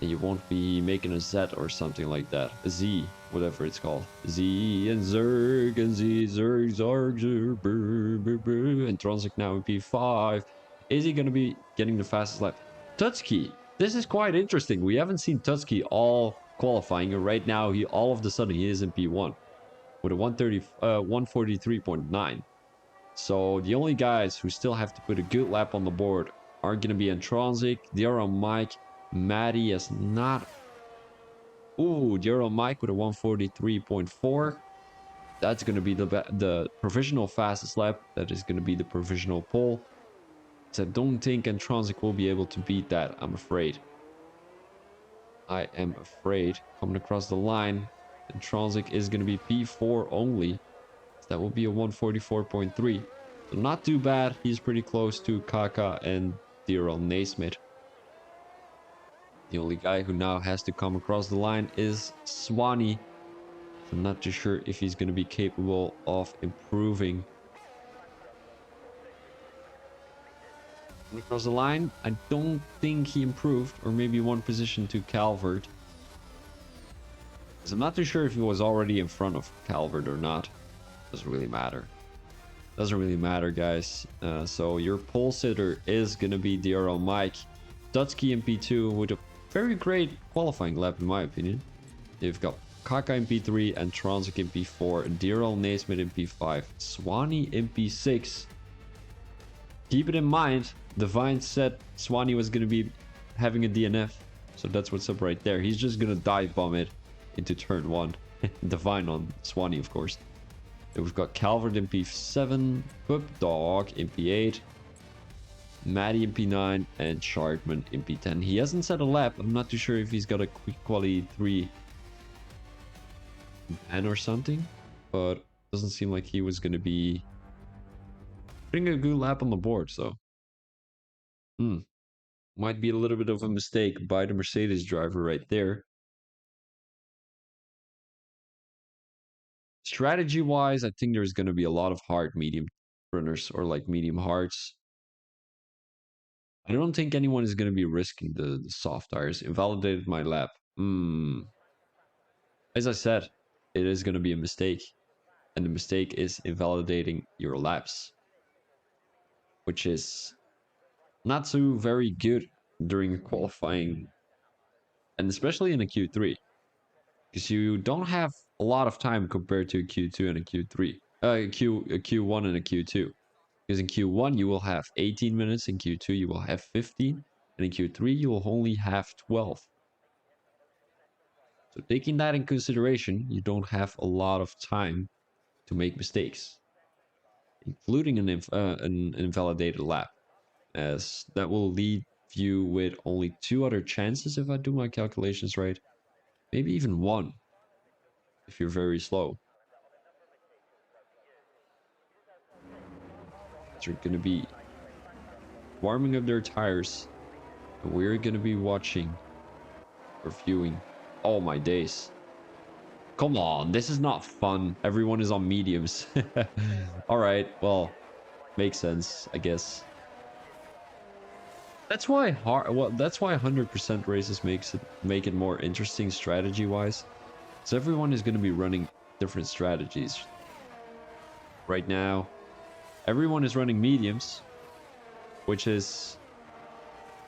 And you won't be making a Z or something like that. A Z, whatever it's called. Z and Zerg and Z, Zerg, Zarg, Zerg, brr, brr, brr. And Tronsic now in P5. Is he going to be getting the fastest lap? Tutski. This is quite interesting. We haven't seen Tutski all qualifying. And right now, all of a sudden, he is in P1. With a 143.9. So the only guys who still have to put a good lap on the board are going to be Intronsic, Diaro Mike, Maddie is not. Ooh, Diaro Mike with a 143.4. That's going to be the provisional fastest lap. That is going to be the provisional pole. So I don't think Intronsic will be able to beat that, I'm afraid. I am afraid. Coming across the line, Intronsic is going to be P4 only. So that will be a 144.3. So not too bad. He's pretty close to Kaka and Diaro Naismith. The only guy who now has to come across the line is Swanee. So I'm not too sure if he's going to be capable of improving. across the line. I don't think he improved, or maybe one position to Calvert. Because I'm not too sure if he was already in front of Calvert or not. Doesn't really matter. Doesn't really matter, guys. So your pole sitter is going to be DRL Mike. Dutski in P2 with a very great qualifying lap, in my opinion. You've got Kaka in P3 and Transic in P4. DRL Naismith in P5. Swanee in P6. Keep it in mind, Divine said Swanee was going to be having a DNF. So that's what's up right there. He's just going to dive bomb it into turn 1. Divine on Swanee, of course. Then we've got Calvert in P7, Pup Dog in P8, Maddie in P9, and Shardman in P10. He hasn't set a lap. I'm not too sure if he's got a quick quality 3 ban or something, but doesn't seem like he was going to be putting a good lap on the board, so. Might be a little bit of a mistake by the Mercedes driver right there. Strategy-wise, I think there's going to be a lot of hard medium runners or like medium hards. I don't think anyone is going to be risking the soft tires. Invalidated my lap. As I said, it is going to be a mistake. And the mistake is invalidating your laps. Which is not so very good during qualifying. And especially in a Q3. Because you don't have a lot of time compared to a Q2 and a Q3. A Q1 and a Q2. Because in Q1 you will have 18 minutes, in Q2 you will have 15, and in Q3 you will only have 12. So taking that in consideration, you don't have a lot of time to make mistakes, including an invalidated lap, as that will leave you with only 2 other chances if I do my calculations right. Maybe even 1 if you're very slow. They're going to be warming up their tires, and we're going to be watching or viewing. Oh my days. Come on, this is not fun. Everyone is on mediums. All right, well, makes sense, I guess. That's why that's why 100% races make it more interesting strategy wise. So everyone is going to be running different strategies. Right now, everyone is running mediums, which is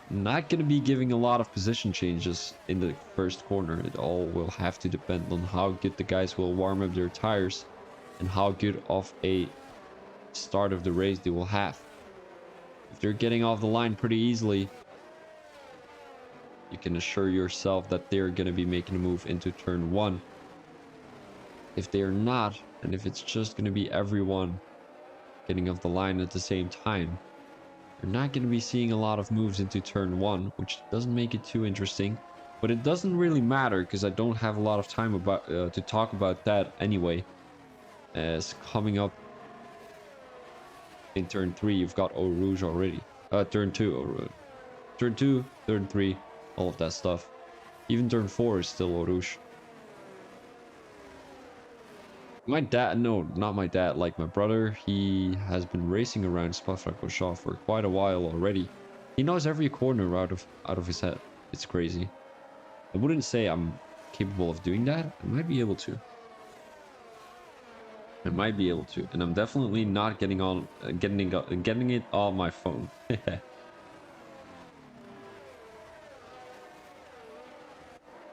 not going to be giving a lot of position changes in the first corner. It all will have to depend on how good the guys will warm up their tires and how good of a start of the race they will have. If they're getting off the line pretty easily, you can assure yourself that they're going to be making a move into turn 1. If they are not, and if it's just going to be everyone getting off the line at the same time, you're not going to be seeing a lot of moves into turn 1, which doesn't make it too interesting. But it doesn't really matter because I don't have a lot of time about to talk about that anyway. As coming up in turn 3, you've got Eau Rouge already. Turn 2, turn 2, turn 3, all of that stuff. Even turn 4 is still Eau Rouge. My dad, no, not my dad, like my brother, he has been racing around Spa-Francorchamps for quite a while already. He knows every corner out of his head. It's crazy. I wouldn't say I'm capable of doing that. I might be able to. I might be able to, and I'm definitely not getting it on my phone.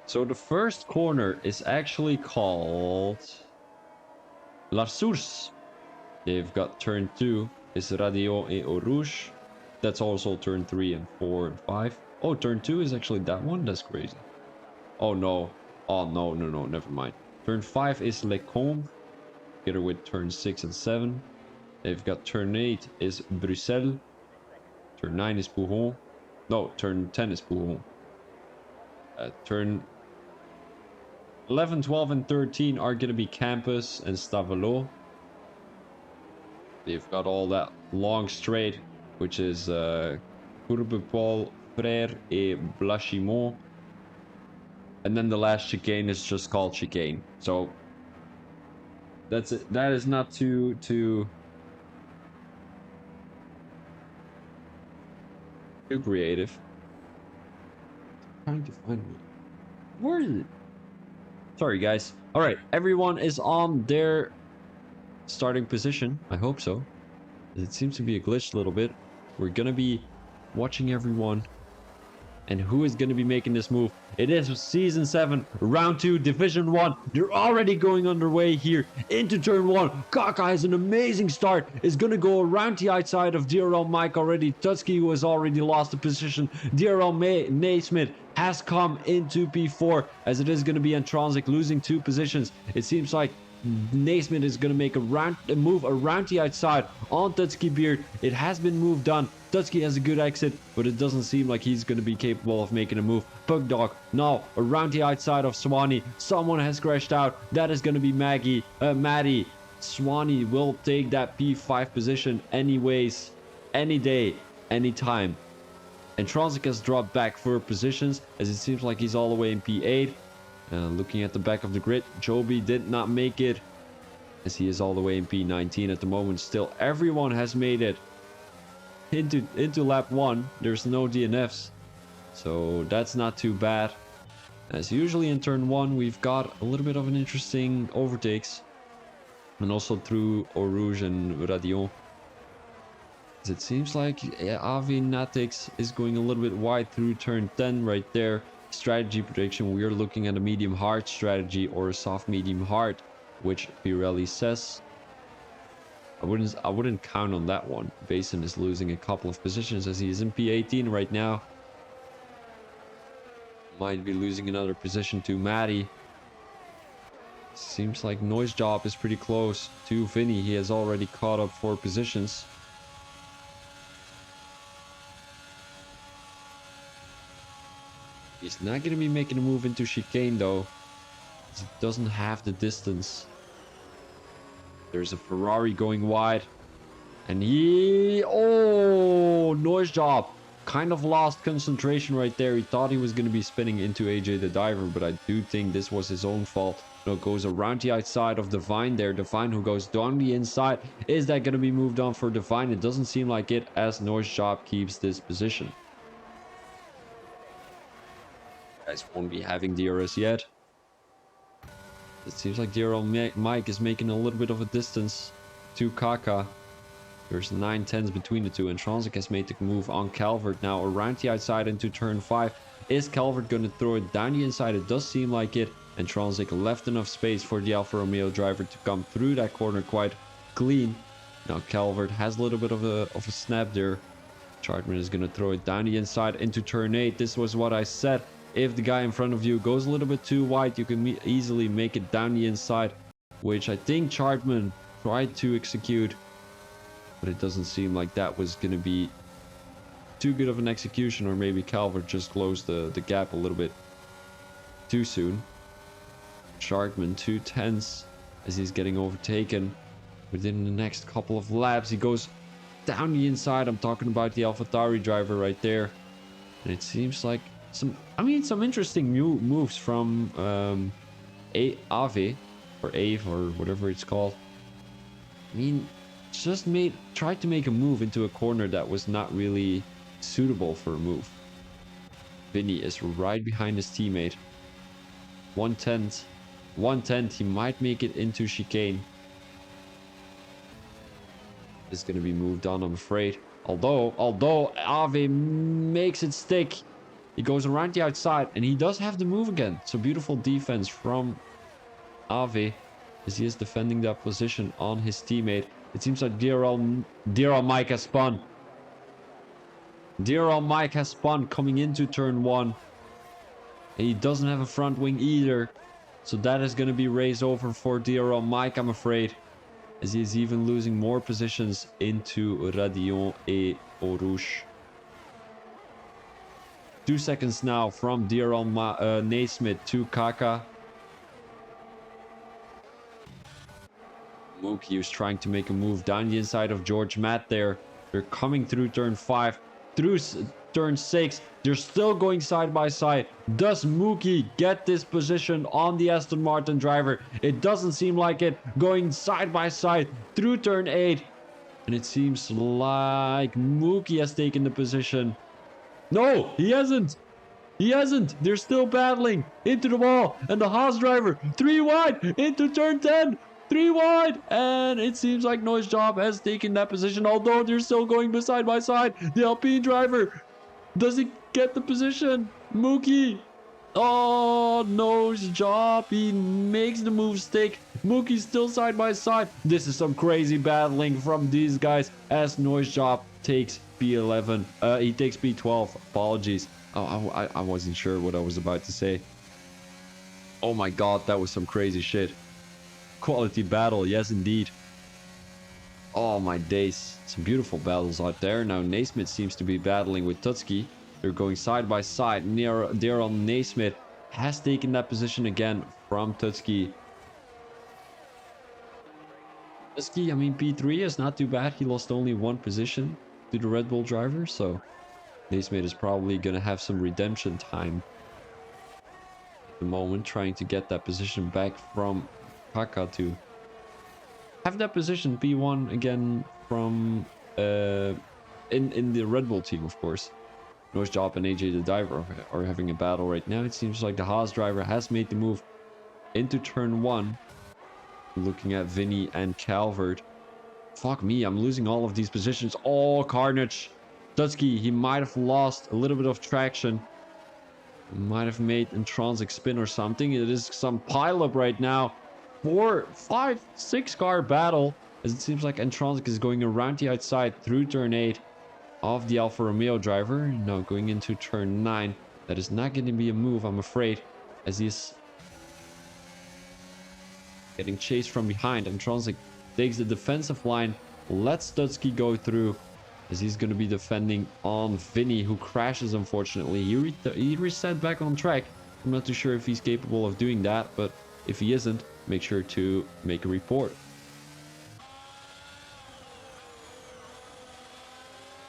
So the first corner is actually called La Source. They've got turn 2 is Radio et Eau Rouge. That's also turn 3 and 4 and 5. Oh, turn 2 is actually that one? That's crazy. Oh no. Oh no, no, no, never mind. Turn 5 is Le Combe, together with turn 6 and 7. They've got turn 8 is Bruxelles. Turn 9 is Pouhon. No, turn 10 is Pouhon. Turn 11, 12, and 13 are going to be Campus and Stavelot. They've got all that long straight, which is Courbevoie, Frère, et Blachimont. And then the last chicane is just called chicane. So that's it. That is not too. Too creative. Trying to find one. Where is it? Sorry, guys. All right, everyone is on their starting position. I hope so. It seems to be a glitch a little bit. We're gonna be watching everyone. And who is going to be making this move? It is Season 7, Round 2, Division 1. They're already going underway here into Turn 1. Kaka has an amazing start. Is going to go around the outside of DRL Mike already. Tutsky, who has already lost the position. DRL Naismith has come into P4, as it is going to be Antronzik losing 2 positions. It seems like Naismith is going to make a move around the outside on Tutsky Beard. It has been moved on. Tutsky has a good exit, but it doesn't seem like he's going to be capable of making a move. Pugdog now around the outside of Swanee. Someone has crashed out. That is going to be Maddie. Swanee will take that P5 position anyways, any day, anytime. And Transic has dropped back 4 positions, as it seems like he's all the way in P8. Looking at the back of the grid, Joby did not make it, as he is all the way in P19 at the moment. Still, everyone has made it into lap 1. There's no DNFs, so that's not too bad. As usually in turn 1, we've got a little bit of an interesting overtakes, and also through Eau Rouge and Radion. As it seems like Avi Natix is going a little bit wide through turn 10 right there. Strategy prediction, we are looking at a medium hard strategy or a soft medium hard, which Pirelli says. I wouldn't count on that one. Basin is losing a couple of positions as he is in P18 right now. Might be losing another position to Maddie. Seems like Noise Job is pretty close to Vinny. He has already caught up 4 positions. He's not going to be making a move into chicane though. He doesn't have the distance. There's a Ferrari going wide. And Noise Job. Kind of lost concentration right there. He thought he was going to be spinning into AJ the Diver, but I do think this was his own fault. No, goes around the outside of Divine there. Divine who goes down the inside. Is that going to be moved on for Divine? It doesn't seem like it, as Noise Job keeps this position. Guys won't be having DRS yet. It seems like DRL Mike is making a little bit of a distance to Kaka. There's 9/10s between the two, and Transic has made the move on Calvert now around the outside into turn 5. Is Calvert going to throw it down the inside? It does seem like it, and Transic left enough space for the Alfa Romeo driver to come through that corner quite clean. Now Calvert has a little bit of a snap there. Chartman is going to throw it down the inside into turn 8. This was what I said. If the guy in front of you goes a little bit too wide, you can easily make it down the inside, which I think Chartman tried to execute, but it doesn't seem like that was going to be too good of an execution, or maybe Calvert just closed the gap a little bit too soon. Chartman 2/10s as he's getting overtaken within the next couple of laps. He goes down the inside. I'm talking about the AlphaTauri driver right there, and it seems like some interesting moves from Ave or Ave or whatever it's called. I mean, just tried to make a move into a corner that was not really suitable for a move. Vinny is right behind his teammate. 1/10. He might make it into chicane. Is going to be moved on, I'm afraid. Although Ave makes it stick. He goes around the outside, and he does have the move again. So beautiful defense from Ave, as he is defending that position on his teammate. It seems like DRL Mike has spun. DRL Mike has spun coming into turn 1. And he doesn't have a front wing either. So that is going to be raised over for DRL Mike, I'm afraid. As he is even losing more positions into Radion et Eau Rouge. 2 seconds now from DRL Naismith to Kaka. Mookie was trying to make a move down the inside of George Matt there. They're coming through turn 5, through turn 6. They're still going side by side. Does Mookie get this position on the Aston Martin driver? It doesn't seem like it. Going side by side through turn 8. And it seems like Mookie has taken the position No, he hasn't. He hasn't. They're still battling into the wall. And the Haas driver, 3 wide into turn 10. 3 wide. And it seems like Noise Job has taken that position, although they're still going side by side. The Alpine driver, does he get the position? Mookie. Oh, Nose Job. He makes the move stick. Mookie's still side by side. This is some crazy battling from these guys as Noise Job takes P11. He takes P12. Apologies. Oh, I wasn't sure what I was about to say. Oh my god, that was some crazy shit. Quality battle, yes indeed. Oh my days. Some beautiful battles out there. Now Naismith seems to be battling with Tutski. They're going side by side. Daryl Naismith has taken that position again from Tutski. Tutski, I mean, P3 is not too bad. He lost only 1 position to the Red Bull driver, so Naismith is probably going to have some redemption time at the moment, trying to get that position back from Kaka to have that position P1 again from in the Red Bull team, of course. Nose Job and AJ the driver are having a battle right now. It seems like the Haas driver has made the move into turn 1. Looking at Vinny and Calvert. Fuck me, I'm losing all of these positions. Oh, carnage. Tutski, he might have lost a little bit of traction. He might have made Intronsic spin or something. It is some pileup right now. 4, 5, 6 car battle. As it seems like Intronsic is going around the outside through turn 8 of the Alfa Romeo driver. Now going into turn 9. That is not going to be a move, I'm afraid, as he's getting chased from behind. Intronsic takes the defensive line, lets Tutski go through, as he's going to be defending on Vinny, who crashes, unfortunately. He reset back on track. I'm not too sure if he's capable of doing that, but if he isn't, make sure to make a report.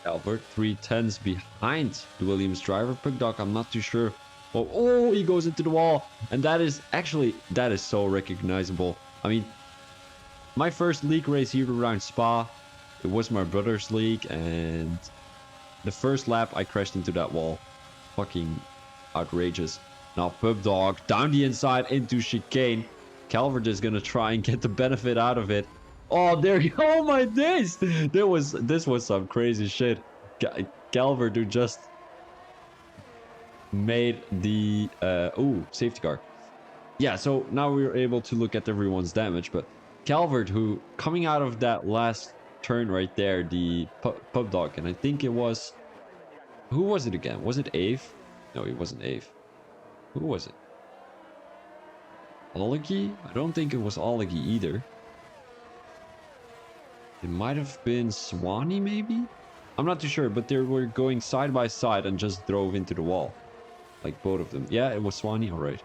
Albert, 3 tenths behind the Williams driver. Pugdog, I'm not too sure. Oh, he goes into the wall. And that is so recognizable. I mean, my first league race here around Spa, it was my brother's league, and the first lap I crashed into that wall. Fucking outrageous. Now Pugdog down the inside into chicane. Calvert is gonna try and get the benefit out of it. Oh, there you go. Oh my days. This was some crazy shit. Calvert who just made the safety car. Yeah, so now we're able to look at everyone's damage, but Calvert, who coming out of that last turn right there, the pub dog, and I think it was, who was it again? Was it Ave? No, it wasn't Ave. Who was it? Olegi? I don't think it was Olegi either. It might have been Swanee, maybe? I'm not too sure, but they were going side by side and just drove into the wall. Like both of them. Yeah, it was Swanee, alright.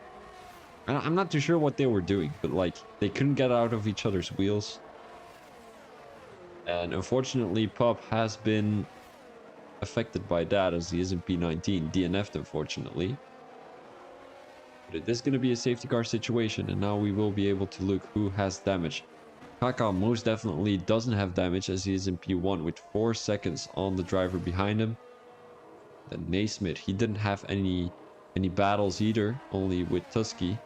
I'm not too sure what they were doing, but like, they couldn't get out of each other's wheels. And unfortunately, Pup has been affected by that, as he is in P19. DNF'd, unfortunately. But it is going to be a safety car situation, and now we will be able to look who has damage. Kaka most definitely doesn't have damage, as he is in P1 with 4 seconds on the driver behind him. Then Naismith, he didn't have any battles either, only with Tusky.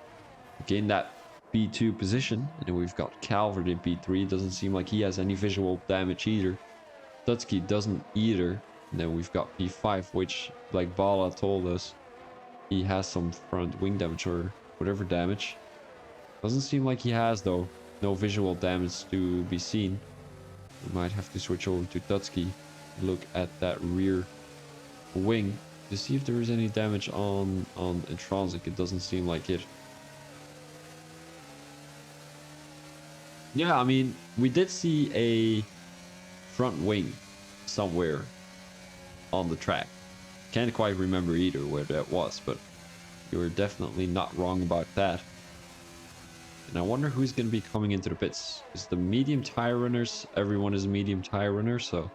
Gained that P2 position, and then we've got Calvert in P3. Doesn't seem like he has any visual damage either. Tutski doesn't either. And then we've got P5, which, like Bala told us, he has some front wing damage or whatever damage. Doesn't seem like he has, though. No visual damage to be seen. We might have to switch over to Tutski. Look at that rear wing to see if there is any damage on Intronsic. It doesn't seem like it. Yeah, I mean, we did see a front wing somewhere on the track. Can't quite remember either where that was, but you were definitely not wrong about that. And I wonder who's going to be coming into the pits. Is the medium tire runners? Everyone is a medium tire runner, so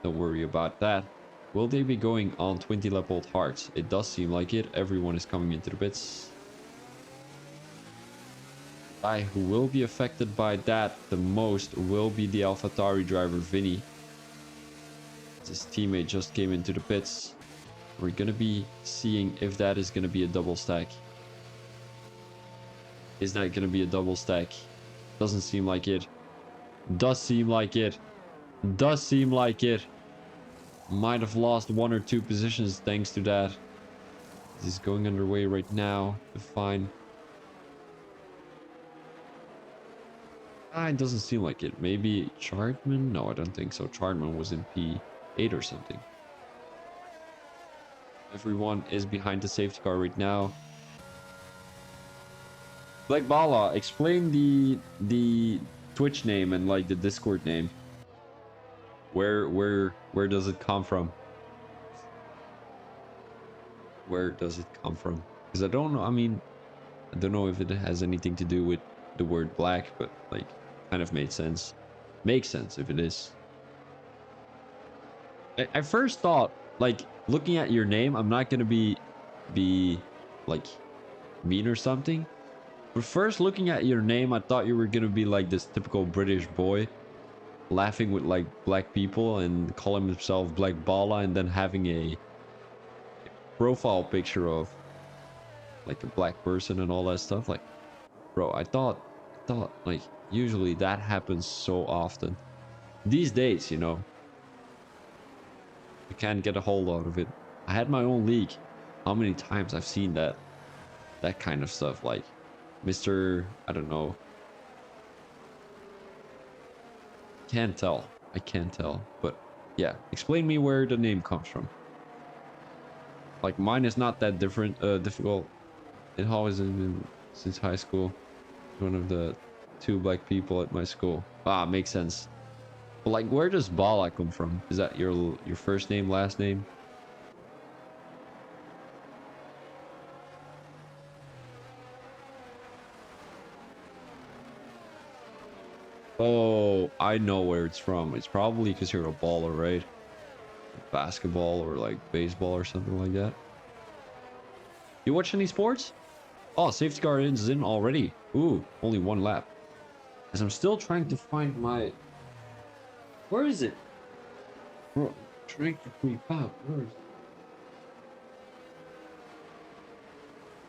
don't worry about that. Will they be going on 20 lap old hards? It does seem like it. Everyone is coming into the pits. The guy who will be affected by that the most will be the AlphaTauri driver Vinny. His teammate just came into the pits. We're going to be seeing if that is going to be a double stack. Is that going to be a double stack? Doesn't seem like it. Does seem like it. Does seem like it. Might have lost 1 or 2 positions thanks to that. This is going underway right now. Fine. It doesn't seem like it. Maybe Chartman? No, I don't think so. Chartman was in P8 or something. Everyone is behind the safety car right now. Black Bala, explain the Twitch name and like the Discord name. Where does it come from? Where does it come from? Because I don't know. I mean, I don't know if it has anything to do with the word black, but like, kind of made sense. Makes sense if it is. I first thought, like, looking at your name, I'm not gonna be like mean or something. But first looking at your name, I thought you were gonna be like this typical British boy, laughing with like black people and calling himself Black Bala, and then having a profile picture of like a black person and all that stuff. Like, bro, I thought like usually that happens so often these days, you know. You can't get a hold out of it. I had my own league. How many times I've seen that kind of stuff, like Mr. I don't know. Can't tell. I can't tell. But yeah, explain me where the name comes from. Like, mine is not that difficult. It always has been since high school. One of the 2 black people at my school. Ah, makes sense. But like, where does Bala come from? Is that your first name, last name? Oh, I know where it's from. It's probably because you're a baller, right? Basketball or like baseball or something like that. You watch any sports? Oh, safety car is in already. Ooh, only 1 lap. As I'm still trying to find my... Where is it? Bro, I'm trying to creep out. Where is it?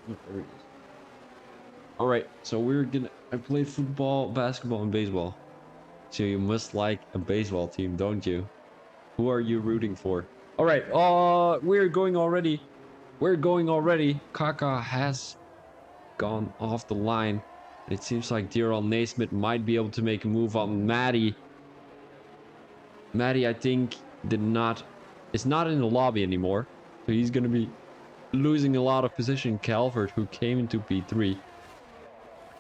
Oh, there it is. Alright, so we're gonna... I played football, basketball, and baseball. So you must like a baseball team, don't you? Who are you rooting for? Alright, we're going already. We're going already. Kaka has gone off the line. It seems like dear old Naismith might be able to make a move on Maddie. Maddie, I think, is not in the lobby anymore. So he's going to be losing a lot of position. Calvert, who came into P3.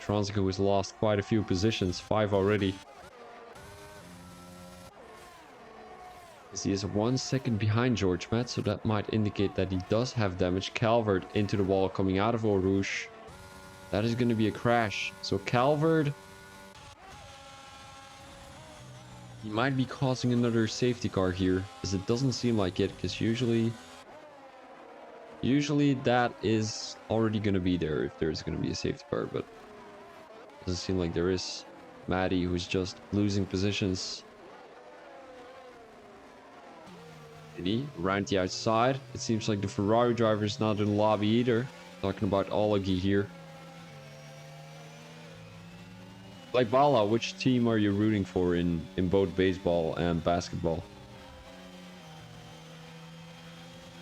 Tronsico has lost quite a few positions, 5 already. As he is 1 second behind George Matt, so that might indicate that he does have damage. Calvert into the wall coming out of Eau Rouge. That is going to be a crash. So Calvert, he might be causing another safety car here, as it doesn't seem like it, because usually that is already going to be there if there's going to be a safety car, but it doesn't seem like there is. Maddie, who's just losing positions. Around the outside. It seems like the Ferrari driver is not in the lobby either. Talking about Olagi here. Like Bala, which team are you rooting for in both baseball and basketball?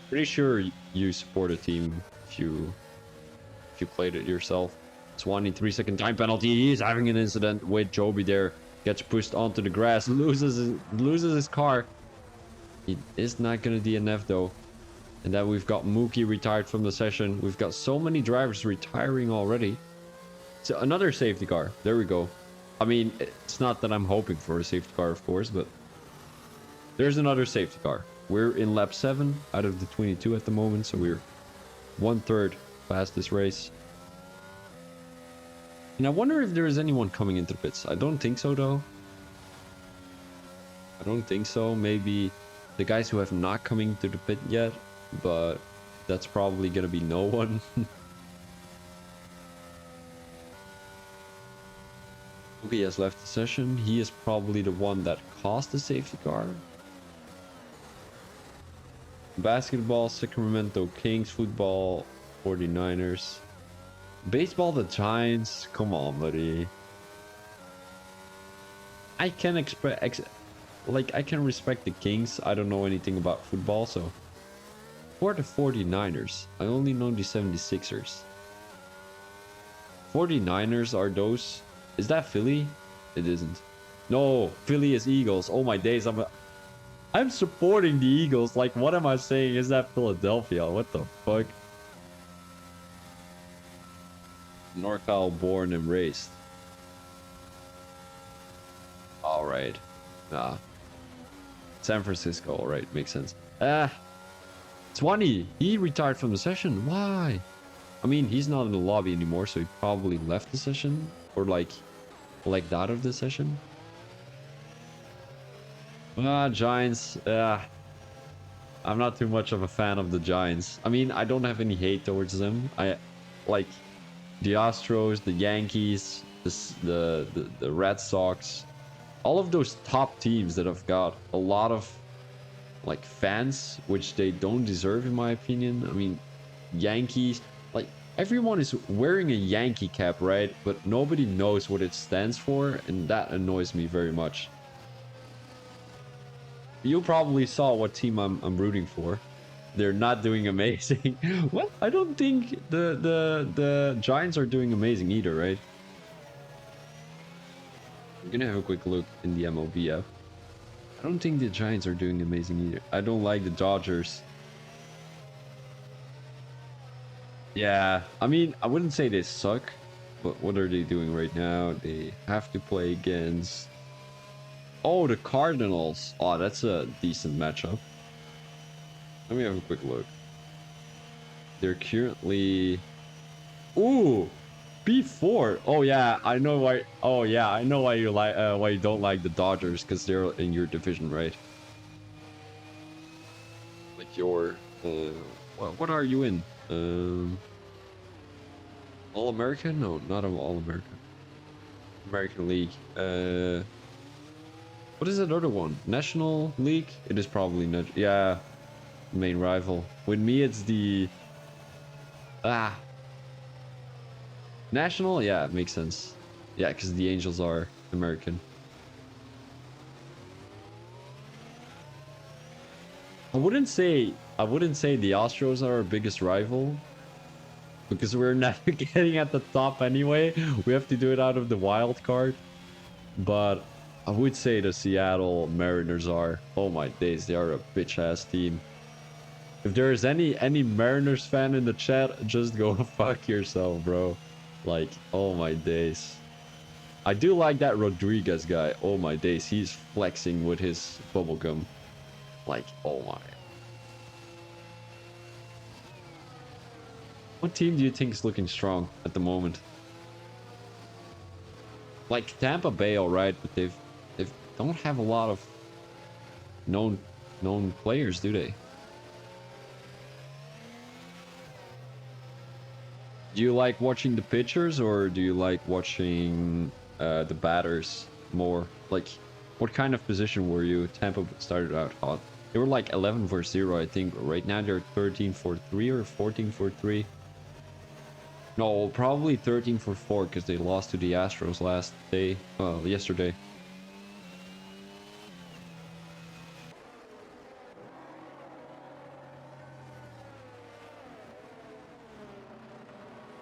Pretty sure you support a team if you played it yourself. Swanee 3-second time penalty. He's having an incident with Joby there. Gets pushed onto the grass. Loses his car. He is not going to DNF though. And then we've got Mookie retired from the session. We've got so many drivers retiring already. So another safety car. There we go. I mean, it's not that I'm hoping for a safety car, of course, but there's another safety car. We're in lap 7 out of the 22 at the moment, so we're 1/3 past this race. And I wonder if there is anyone coming into the pits. I don't think so, though. I don't think so. Maybe the guys who have not coming to the pit yet, but that's probably going to be no one. He has left the session. He is probably the one that caused the safety car. Basketball, Sacramento Kings. Football, 49ers. Baseball, the Giants. Come on, buddy. I can I can respect the Kings. I don't know anything about football, so for the 49ers, I only know the 76ers. 49ers are those. Is that Philly? It isn't. No, Philly is Eagles. Oh my days, I'm supporting the Eagles. Like, what am I saying? Is that Philadelphia? What the fuck? NorCal born and raised. All right. Ah. San Francisco. All right. Makes sense. 20. He retired from the session. Why? I mean, he's not in the lobby anymore, so he probably left the session or like out of the session. Giants. I'm not too much of a fan of the Giants. I mean, I don't have any hate towards them. I like the Astros, the Yankees, the Red Sox, all of those top teams that have got a lot of like fans, which they don't deserve in my opinion. I mean, Yankees, like everyone is wearing a Yankee cap, right? But nobody knows what it stands for, and that annoys me very much. You probably saw what team I'm rooting for. They're not doing amazing. Well, I don't think the Giants are doing amazing either, right? I'm gonna have a quick look in the MLB app. I don't think the Giants are doing amazing either. I don't like the Dodgers. Yeah, I mean, I wouldn't say they suck, but what are they doing right now? They have to play against... Oh, the Cardinals. Oh, that's a decent matchup. Let me have a quick look. They're currently... Ooh! B4. Oh yeah, I know why. Oh yeah, I know why you like why you don't like the Dodgers, because they're in your division, right? Like your what are you in? All American? No, not an All American. American League. What is that other one? National League? It is probably not. Yeah, main rival. With me, it's the National? Yeah, it makes sense. Yeah, because the Angels are American. I wouldn't say the Astros are our biggest rival, because we're not getting at the top anyway. We have to do it out of the wild card. But I would say the Seattle Mariners are. Oh my days, they are a bitch ass team. If there is any Mariners fan in the chat, just go fuck yourself, bro. Like, oh my days. I do like that Rodriguez guy. Oh my days, he's flexing with his bubblegum. Like, oh my. What team do you think is looking strong at the moment? Like Tampa Bay, alright, but they don't have a lot of known players, do they? Do you like watching the pitchers, or do you like watching the batters more? Like, what kind of position were you? Tampa started out hot. They were like 11-0, I think. Right now they're 13-3 or 14-3. No, probably 13-4 because they lost to the Astros yesterday.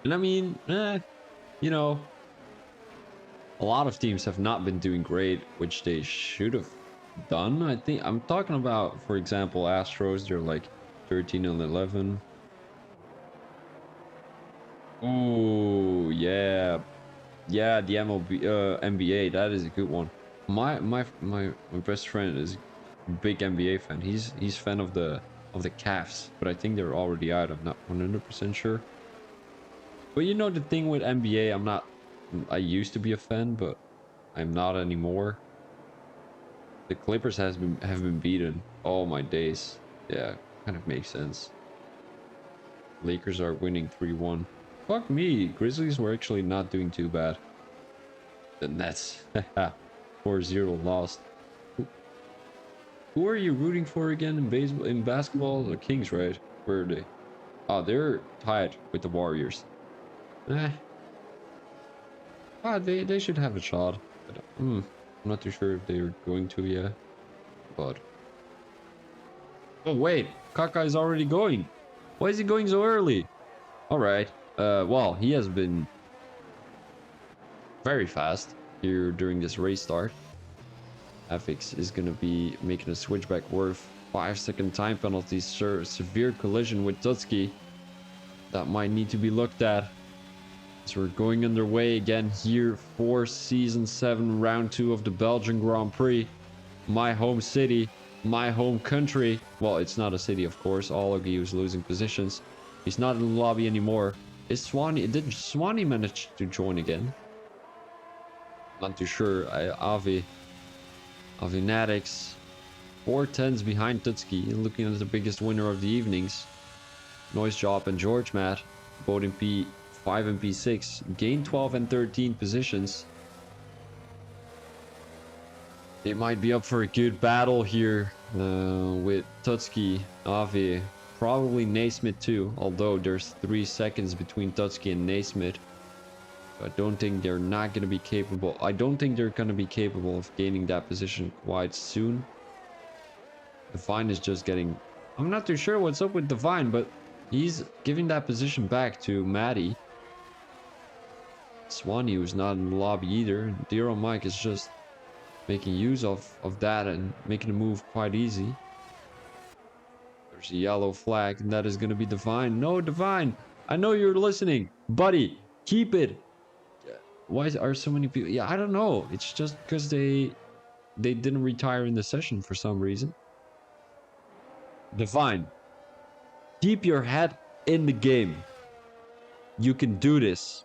And I mean, you know, a lot of teams have not been doing great, which they should have done. I think I'm talking about, for example, Astros. They're like 13-11. Oh yeah, yeah. The MLB, NBA. That is a good one. My best friend is a big NBA fan. He's fan of the Cavs, but I think they're already out. I'm not 100% sure. But you know the thing with NBA, I used to be a fan, but I'm not anymore. The Clippers have been beaten. Oh my days. Yeah, kind of makes sense. Lakers are winning 3-1. Fuck me, Grizzlies were actually not doing too bad. The Nets, 4-0 lost. Who are you rooting for again in baseball? In basketball, the Kings, right? Where are they? Oh, they're tied with the Warriors. Eh, they should have a shot. But, I'm not too sure if they're going to, yeah. But oh wait, Kaka is already going. Why is he going so early? All right. Well, he has been very fast here during this race start. Afix is going to be making a switchback worth 5-second time penalty, severe collision with Tutski. That might need to be looked at. So we're going underway again here for Season 7, Round 2 of the Belgian Grand Prix. My home city, my home country. Well, it's not a city, of course. Ologi was losing positions. He's not in the lobby anymore. Is Swanee? Did Swanee manage to join again? Not too sure. Avinatics. 4 tenths behind Tutski, looking at the biggest winner of the evenings. Noise Job and George Matt, both in P5 and P6, gain 12 and 13 positions. They might be up for a good battle here with Tutski, Avi, probably Naismith too, although there's 3 seconds between Tutski and Naismith. I don't think they're not going to be capable. I don't think they're going to be capable of gaining that position quite soon. Divine is just getting... I'm not too sure what's up with Divine, but he's giving that position back to Maddie. Swanee, who's not in the lobby either. Dero Mike is just making use of that and making the move quite easy. There's a yellow flag, and that is going to be Divine. No, Divine, I know you're listening. Buddy, keep it. Why are so many people... Yeah, I don't know. It's just because they didn't retire in the session for some reason. Divine, keep your head in the game. You can do this.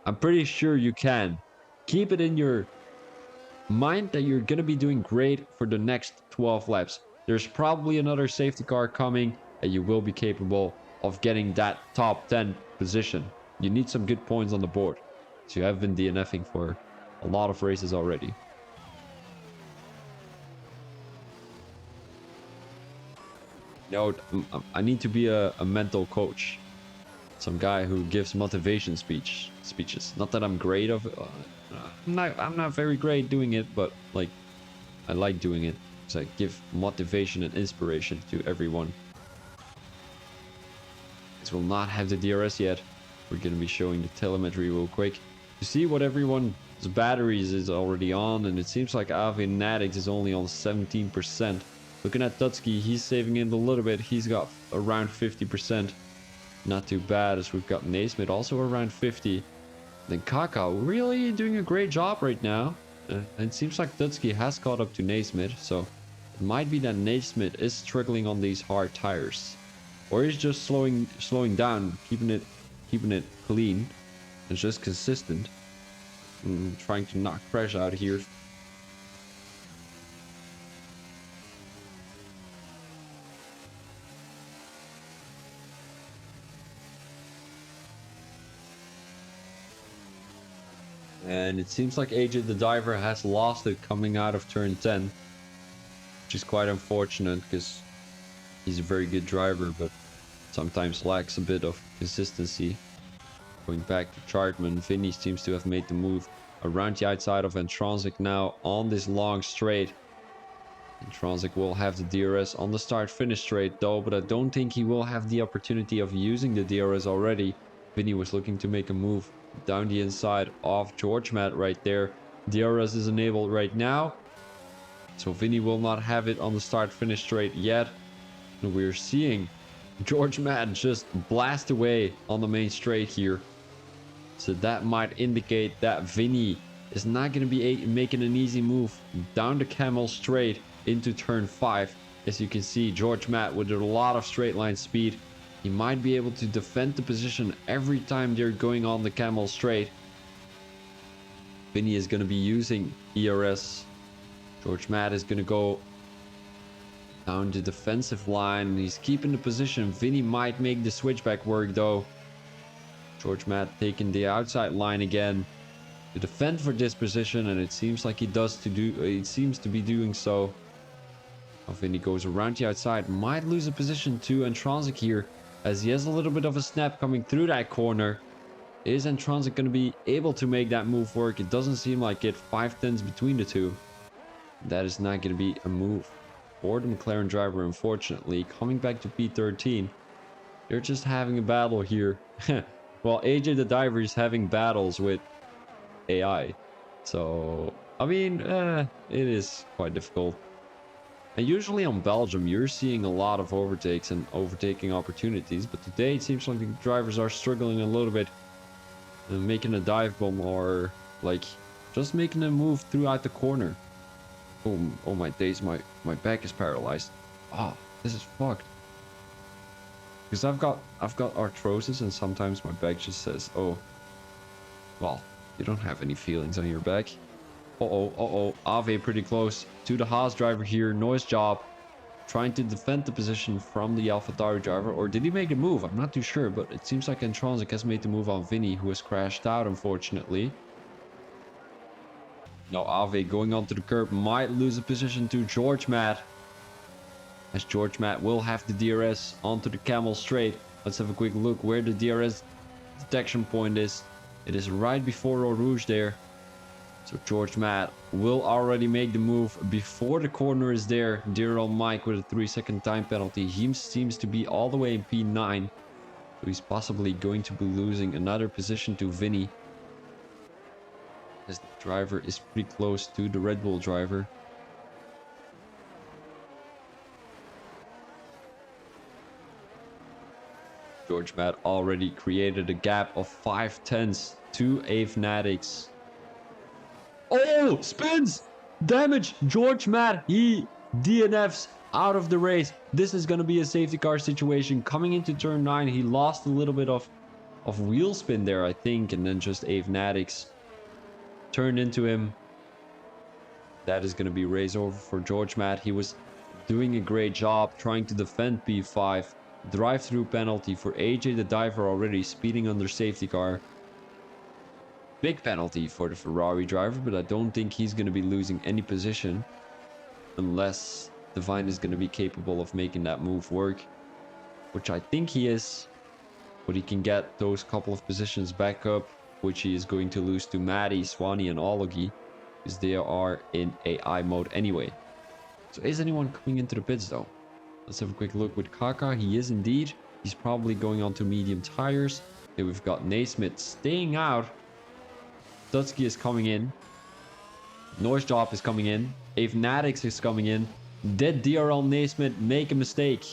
I'm pretty sure you can. Keep it in your mind that you're going to be doing great for the next 12 laps. There's probably another safety car coming, and you will be capable of getting that top 10 position. You need some good points on the board. So you have been DNFing for a lot of races already. No, I need to be a mental coach. Some guy who gives motivation speeches. Not that I'm great of it. I'm not very great doing it, but like I like doing it. So I give motivation and inspiration to everyone. This will not have the DRS yet. We're going to be showing the telemetry real quick. You see what everyone's batteries is already on, and it seems like Avinatics is only on 17%. Looking at Tutski, he's saving it a little bit. He's got around 50%. Not too bad, as we've got Naismith also around 50. Then Kaka really doing a great job right now. And it seems like Tutski has caught up to Naismith, so it might be that Naismith is struggling on these hard tires. Or he's just slowing down, keeping it clean and just consistent. Trying to knock pressure out here. And it seems like AJ the Diver has lost it coming out of turn 10. Which is quite unfortunate because he's a very good driver, but sometimes lacks a bit of consistency. Going back to Chartman, Vinny seems to have made the move around the outside of Intronsic now on this long straight. Intronsic will have the DRS on the start-finish straight though, but I don't think he will have the opportunity of using the DRS already. Vinny was looking to make a move down the inside of George Matt right there. DRS is enabled right now, so Vinny will not have it on the start-finish straight yet. And we're seeing George Matt just blast away on the main straight here. So that might indicate that Vinny is not going to be making an easy move down the camel straight into turn 5. As you can see, George Matt with a lot of straight line speed. He might be able to defend the position every time they're going on the camel straight. Vinny is going to be using ERS. George Matt is going to go down the defensive line. He's keeping the position. Vinny might make the switchback work though. George Matt taking the outside line again to defend for this position, and it seems like he seems to be doing so. Vinny goes around the outside. Might lose a position to Antronzik here, as he has a little bit of a snap coming through that corner. Is Antronzik going to be able to make that move work? It doesn't seem like it. 5 tenths between the two. That is not going to be a move for the McLaren driver, unfortunately. Coming back to P13. They're just having a battle here. Well, AJ the diver is having battles with AI. So, I mean, it is quite difficult. And usually on Belgium, you're seeing a lot of overtakes and overtaking opportunities. But today, it seems like the drivers are struggling a little bit. Making a dive bomb or, like, just making a move throughout the corner. Oh my days, my back is paralyzed. Ah, this is fucked. Because I've got arthrosis and sometimes my back just says, oh, well, you don't have any feelings on your back. Ave pretty close to the Haas driver here. Noise job. Trying to defend the position from the AlphaTauri driver. Or did he make a move? I'm not too sure, but it seems like Antronzik has made the move on Vinny, who has crashed out, unfortunately. Now Ave going onto the curb might lose a position to George Matt. As George Matt will have the DRS onto the camel straight. Let's have a quick look where the DRS detection point is. It is right before Eau Rouge there. So George Matt will already make the move before the corner is there. Dear old Mike with a 3-second time penalty. He seems to be all the way in P9. So he's possibly going to be losing another position to Vinny. As the driver is pretty close to the Red Bull driver. George Matt already created a gap of 5 tenths to Avenatics. Oh, spins! Damage! George Matt, he DNFs out of the race. This is going to be a safety car situation. Coming into turn 9, he lost a little bit of wheel spin there, I think. And then just Avenatics turned into him. That is going to be race over for George Matt. He was doing a great job trying to defend P5. Drive-through penalty for AJ the diver already speeding under safety car. Big penalty for the Ferrari driver, but I don't think he's going to be losing any position unless Divine is going to be capable of making that move work, which I think he is. But he can get those couple of positions back up, which he is going to lose to Maddie, Swanee, and Ology, because they are in AI mode anyway. So is anyone coming into the pits though? Let's have a quick look with Kaka. He is indeed. He's probably going on to medium tires. Okay, we've got Naismith staying out. Dutski is coming in. Noise Job is coming in. Avenatics is coming in. Did DRL Naismith make a mistake?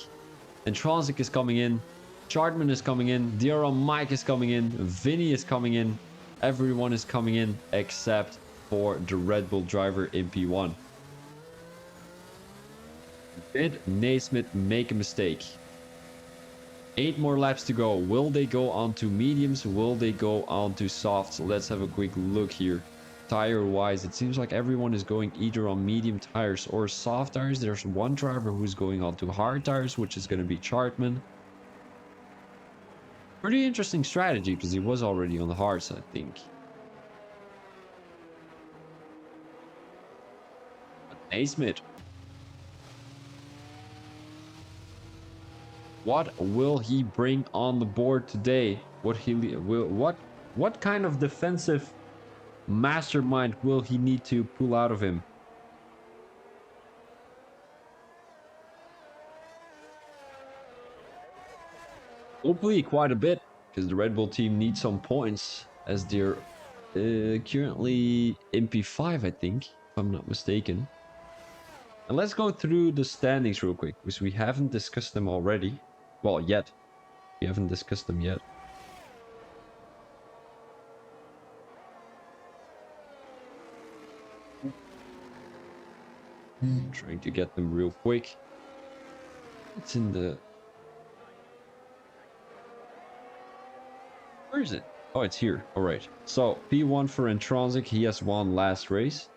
And Transic is coming in. Chartman is coming in. DRL Mike is coming in. Vinny is coming in. Everyone is coming in except for the Red Bull driver in P1. Did Naismith make a mistake? 8 more laps to go. Will they go on to mediums? Will they go on to softs? Let's have a quick look here. Tire wise, it seems like everyone is going either on medium tires or soft tires. There's one driver who's going on to hard tires, which is going to be Chartman. Pretty interesting strategy because he was already on the hards, I think. But Naismith. What will he bring on the board today? What kind of defensive mastermind will he need to pull out of him? Hopefully quite a bit, because the Red Bull team needs some points as they're currently in P5, I think, if I'm not mistaken. And let's go through the standings real quick, because we haven't discussed them already. Well, yet. We haven't discussed them yet. Trying to get them real quick. It's in the... Where is it? Oh, it's here. All right. So, P1 for Intronsic. He has won last race.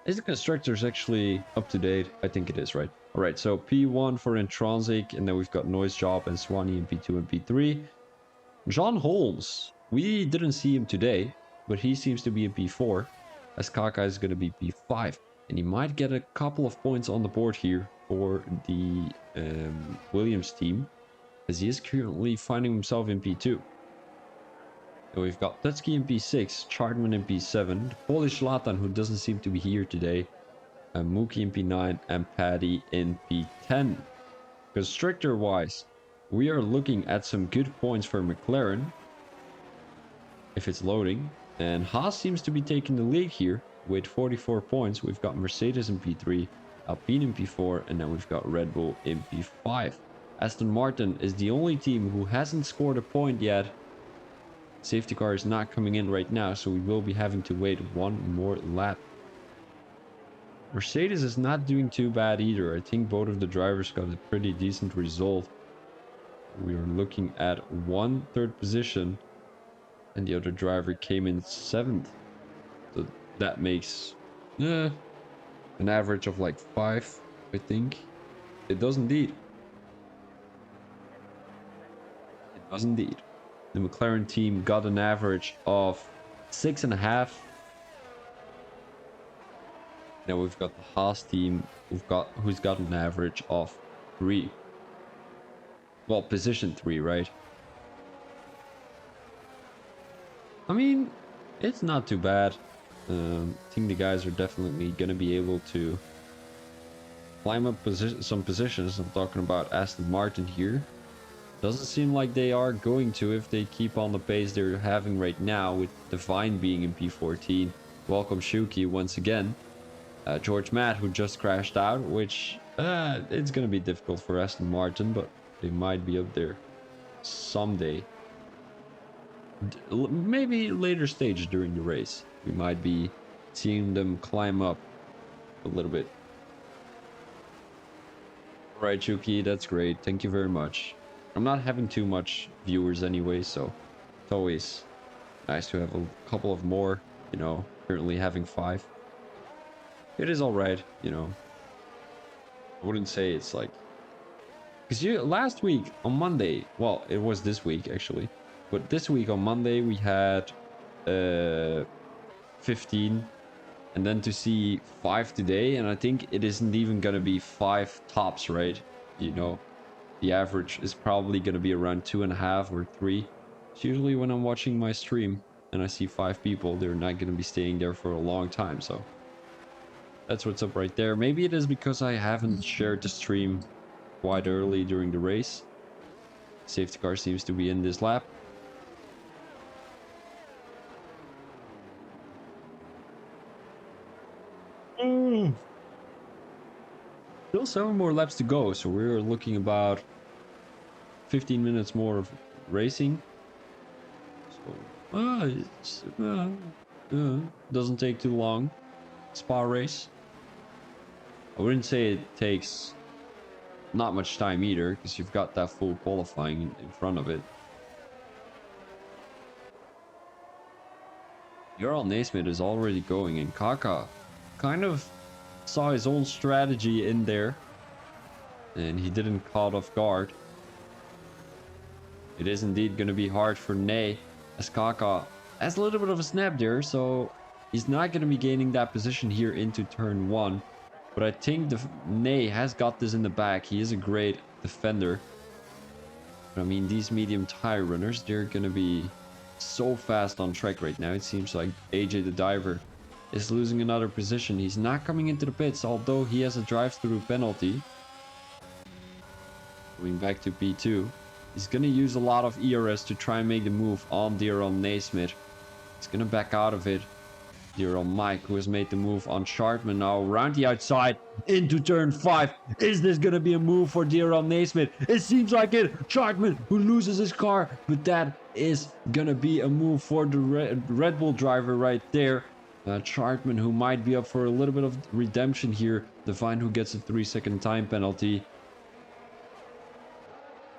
Is the constructors actually up to date? I think it is, right? All right. So, P1 for Intronsic. And then we've got Noise Job and Swanee in P2 and P3. John Holmes. We didn't see him today, but he seems to be in P4. As Kaka is going to be P5. And he might get a couple of points on the board here for the Williams team, as he is currently finding himself in P2. And we've got Tutsky in P6, Chartman in P7, the Polish Latan, who doesn't seem to be here today, Mookie in P9, and Paddy in P10. Constructor-wise, we are looking at some good points for McLaren, if it's loading. And Haas seems to be taking the lead here with 44 points. We've got Mercedes in P3, Alpine in P4, and then we've got Red Bull in P5. Aston Martin is the only team who hasn't scored a point yet. Safety car is not coming in right now, so we will be having to wait one more lap. Mercedes is not doing too bad either. I think both of the drivers got a pretty decent result. We are looking at 1 third position, and the other driver came in 7th. So that makes an average of like 5, I think. It does indeed. It does indeed. The McLaren team got an average of 6.5. Now we've got the Haas team who's got an average of 3. Well, position 3, right? I mean, it's not too bad. I think the guys are definitely going to be able to climb up some positions. I'm talking about Aston Martin here. Doesn't seem like they are going to if they keep on the pace they're having right now, with Divine being in P14. Welcome Shuki once again. George Matt, who just crashed out, which it's going to be difficult for Aston Martin, but they might be up there someday. Maybe later stage during the race. We might be seeing them climb up a little bit. Alright, Shuki, that's great. Thank you very much. I'm not having too much viewers anyway, so it's always nice to have a couple of more, you know, currently having 5. It is alright, you know. I wouldn't say it's like... Because last week on Monday, well, it was this week actually, but this week on Monday we had 15, and then to see 5 today, and I think it isn't even gonna be 5 tops, right? You know, the average is probably gonna be around 2.5 or 3. It's usually when I'm watching my stream and I see 5 people, they're not gonna be staying there for a long time, so that's what's up right there. Maybe it is because I haven't shared the stream quite early during the race. Safety car seems to be in this lap. Still 7 more laps to go, so we're looking about 15 minutes more of racing. So doesn't take too long. Spa race. I wouldn't say it takes not much time either, because you've got that full qualifying in front of it. Ural Naismith is already going, and Kaka kind of saw his own strategy in there, and he didn't caught off guard. It is indeed going to be hard for Ney, as Kaka has a little bit of a snap there, so he's not going to be gaining that position here into turn 1. But I think Ney has got this in the back. He is a great defender. But I mean, these medium tire runners, they're going to be so fast on track right now. It seems like AJ the diver is losing another position. He's not coming into the pits, although he has a drive-through penalty. Going back to P2. He's going to use a lot of ERS to try and make the move on Ural Naismith. He's going to back out of it. Ural Mike, who has made the move on Chartman now around the outside into turn 5. Is this going to be a move for Ural Naismith? It seems like it. Chartman, who loses his car, but that is going to be a move for the Red Bull driver right there. Chartman, who might be up for a little bit of redemption here. Divine, who gets a 3-second time penalty.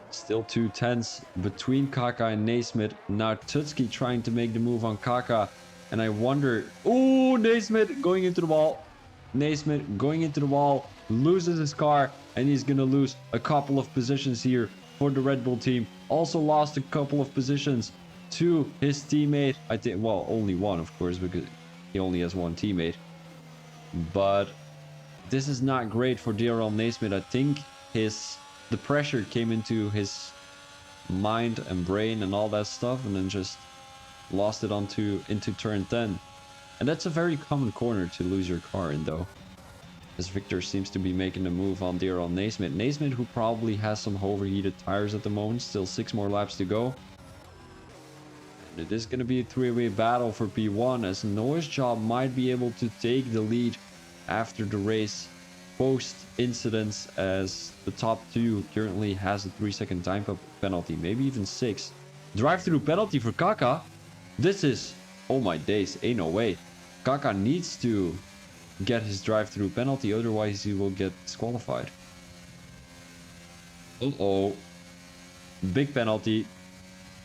Still 2 tenths between Kaka and Naismith. Now Tutski trying to make the move on Kaka. And I wonder... Oh, Naismith going into the wall. Naismith going into the wall. Loses his car. And he's going to lose a couple of positions here for the Red Bull team. Also lost a couple of positions to his teammate. I think, well, only one, of course, because he only has one teammate. but this is not great for DRL Naismith. I think the pressure came into his mind and brain and all that stuff, and then just lost it into turn 10. And that's a very common corner to lose your car in, though. As Victor seems to be making the move on DRL Naismith. Naismith, who probably has some overheated tires at the moment. Still 6 more laps to go. And it is going to be a 3-way battle for P1, as Noise Job might be able to take the lead after the race post incidents, as the top 2 currently has a 3-second time penalty, maybe even 6. Drive-through penalty for Kaka. This is, oh my days, ain't no way. Kaka needs to get his drive-through penalty, otherwise he will get disqualified. Uh-oh. Big penalty.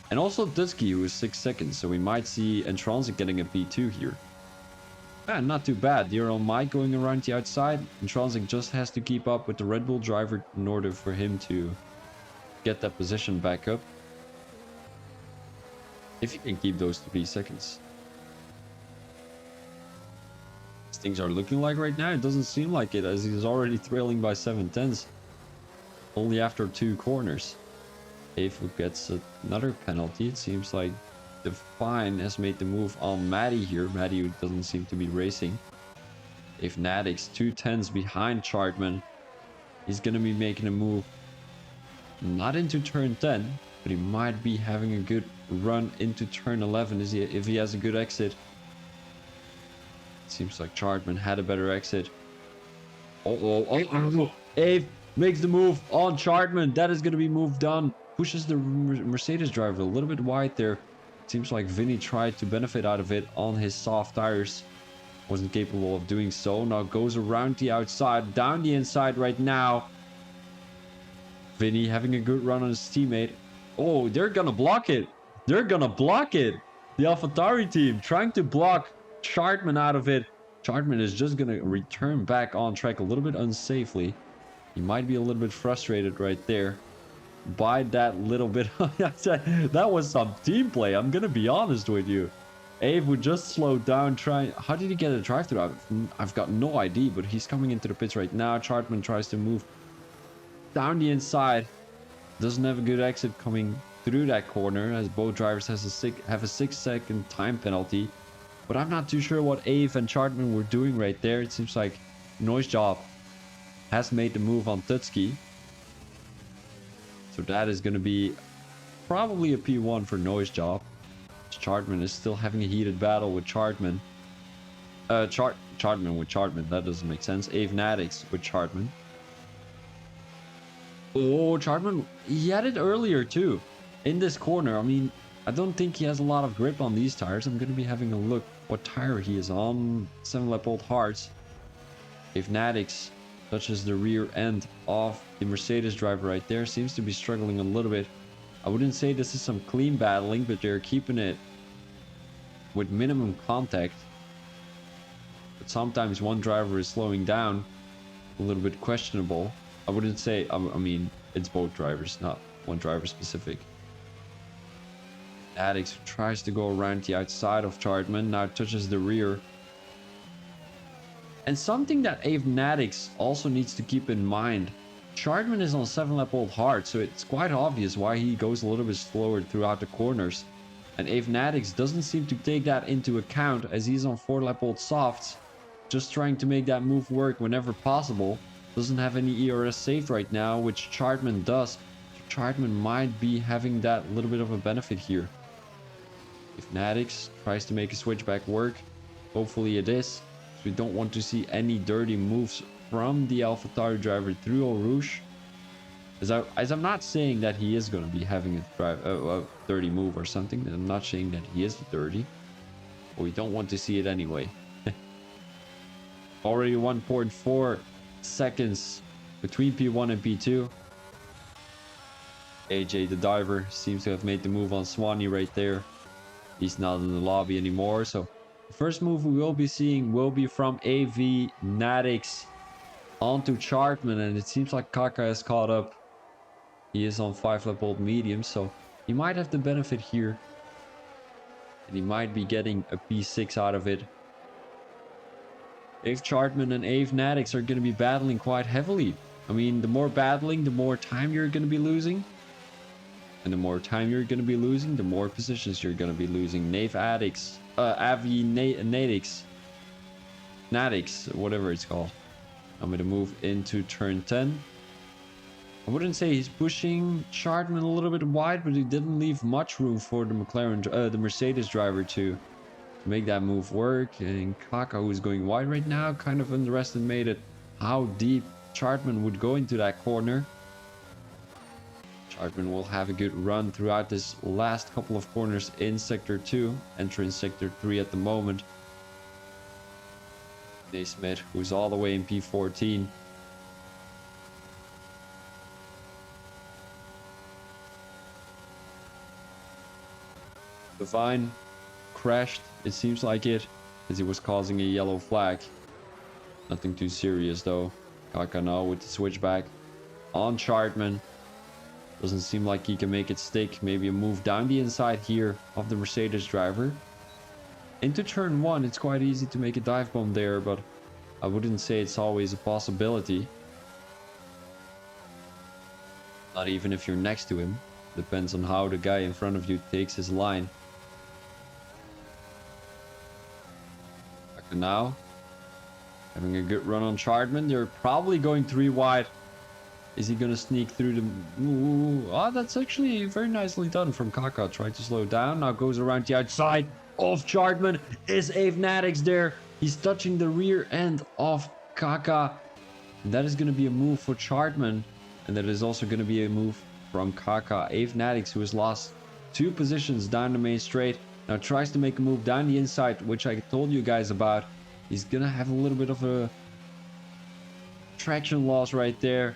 And also Dusky, who is 6 seconds, so we might see Intronsic getting a P2 here. Not too bad. DRL might going around the outside. Intronsic just has to keep up with the Red Bull driver in order for him to get that position back up. If he can keep those 3 seconds. As things are looking like right now, it doesn't seem like it, as he's already trailing by 7/10. Only after 2 corners. If he gets another penalty, it seems like the fine has made the move on Maddie here. Maddie, who doesn't seem to be racing. If Nadix 2/10s behind Chartman, he's going to be making a move not into turn 10, but he might be having a good run into turn 11 if he has a good exit. Seems like Chartman had a better exit. Ave makes the move on Chartman. That is going to be move done. Pushes the Mercedes driver a little bit wide there. Seems like Vinny tried to benefit out of it on his soft tires. Wasn't capable of doing so. Now goes around the outside, down the inside right now. Vinny having a good run on his teammate. Oh, they're gonna block it. They're gonna block it. The AlphaTauri team trying to block Chartman out of it. Chartman is just gonna return back on track a little bit unsafely. He might be a little bit frustrated right there by that little bit. That was some team play, I'm gonna be honest with you. Ave would just slow down trying. How did he get a drive through? I've got no idea, but he's coming into the pits right now. Chartman tries to move down the inside. Doesn't have a good exit coming through that corner, as both drivers have a 6-second time penalty. But I'm not too sure what Ave and Chartman were doing right there. It seems like Noise Job has made the move on Tutski. So that is going to be probably a P1 for Noise Job. Chartman is still having a heated battle with Chartman. Chartman with Chartman. That doesn't make sense. Ave Nadix with Chartman. Oh, Chartman. He had it earlier too. In this corner. I mean, I don't think he has a lot of grip on these tires. I'm going to be having a look what tire he is on. 7-lap-old hards. Ave Nadix touches the rear end of the Mercedes driver right there. Seems to be struggling a little bit. I wouldn't say this is some clean battling, but they're keeping it with minimum contact. But sometimes one driver is slowing down. A little bit questionable. I wouldn't say, I mean, it's both drivers, not one driver specific. Addix tries to go around the outside of Chartman, now touches the rear. And something that Ave Nadix also needs to keep in mind. Chartman is on 7-lap-old hard, so it's quite obvious why he goes a little bit slower throughout the corners. And Ave Nadix doesn't seem to take that into account, as he's on 4-lap-old softs, just trying to make that move work whenever possible. Doesn't have any ERS saved right now, which Chartman does. Chartman might be having that little bit of a benefit here. If Nadix tries to make a switchback work, hopefully it is. So we don't want to see any dirty moves from the AlphaTauri driver through Eau Rouge. As I'm not saying that he is going to be having a dirty move or something. I'm not saying that he is dirty. But we don't want to see it anyway. Already 1.4 seconds between P1 and P2. AJ, the diver, seems to have made the move on Swanee right there. He's not in the lobby anymore. So the first move we will be seeing will be from AV Nadix onto Chartman, and it seems like Kaka has caught up. He is on 5-lap-old medium, so he might have the benefit here. And he might be getting a P6 out of it. if Chartman and Ave Natix are going to be battling quite heavily. I mean, the more battling, the more time you're going to be losing. And the more time you're going to be losing, the more positions you're going to be losing. Nave Addicts, Avi Natix, whatever it's called. I'm going to move into turn 10. I wouldn't say he's pushing Chartman a little bit wide, but he didn't leave much room for the the Mercedes driver to make that move work. And Kaka, who's going wide right now, kind of underestimated how deep Chartman would go into that corner. Chartman will have a good run throughout this last couple of corners in Sector 2, entering Sector 3 at the moment. Naismith, who's all the way in P14. Divine crashed, it seems like it, as he was causing a yellow flag. Nothing too serious though. Kaka now with the switchback on Chartman. Doesn't seem like he can make it stick. Maybe a move down the inside here of the Mercedes driver. Into turn 1, it's quite easy to make a dive bomb there, but I wouldn't say it's always a possibility. Not even if you're next to him. Depends on how the guy in front of you takes his line. Now, having a good run on Chartman. They're probably going 3 wide. Is he gonna sneak through the... Ooh, oh, that's actually very nicely done from Kaka. Tried to slow down. Now goes around the outside of Chartman. Is Ave Natix there? He's touching the rear end of Kaka. And that is gonna be a move for Chartman. And that is also gonna be a move from Kaka. Ave Natix, who has lost 2 positions down the main straight, now tries to make a move down the inside, which I told you guys about. He's gonna have a little bit of a traction loss right there,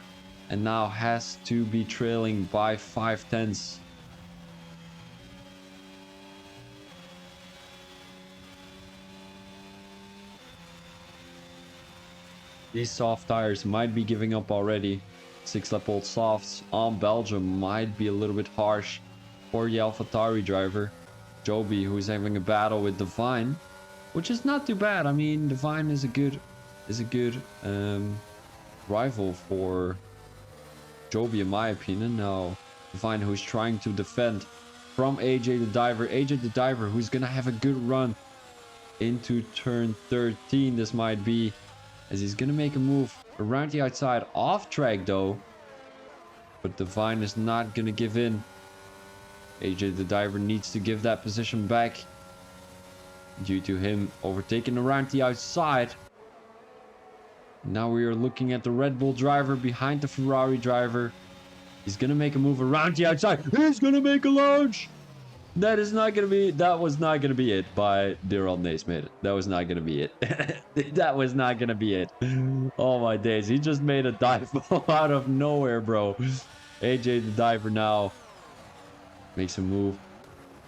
and now has to be trailing by 5/10. These soft tires might be giving up already. 6-lap-old softs on Belgium might be a little bit harsh for the AlphaTauri driver. Joby, who's having a battle with Divine, which is not too bad. I mean, Divine is a good rival for Joby, in my opinion. Now, Divine, who's trying to defend from AJ the Diver. AJ the Diver, who's gonna have a good run into turn 13. This might be, as he's gonna make a move around the outside, off track though. But Divine is not gonna give in. AJ the Diver needs to give that position back due to him overtaking around the outside. Now we are looking at the Red Bull driver behind the Ferrari driver. He's gonna make a move around the outside. He's gonna make a launch. That was not gonna be it by dear old Naismith. That was not gonna be it. That was not gonna be it. Oh my days, he just made a dive out of nowhere, bro. AJ the Diver now makes a move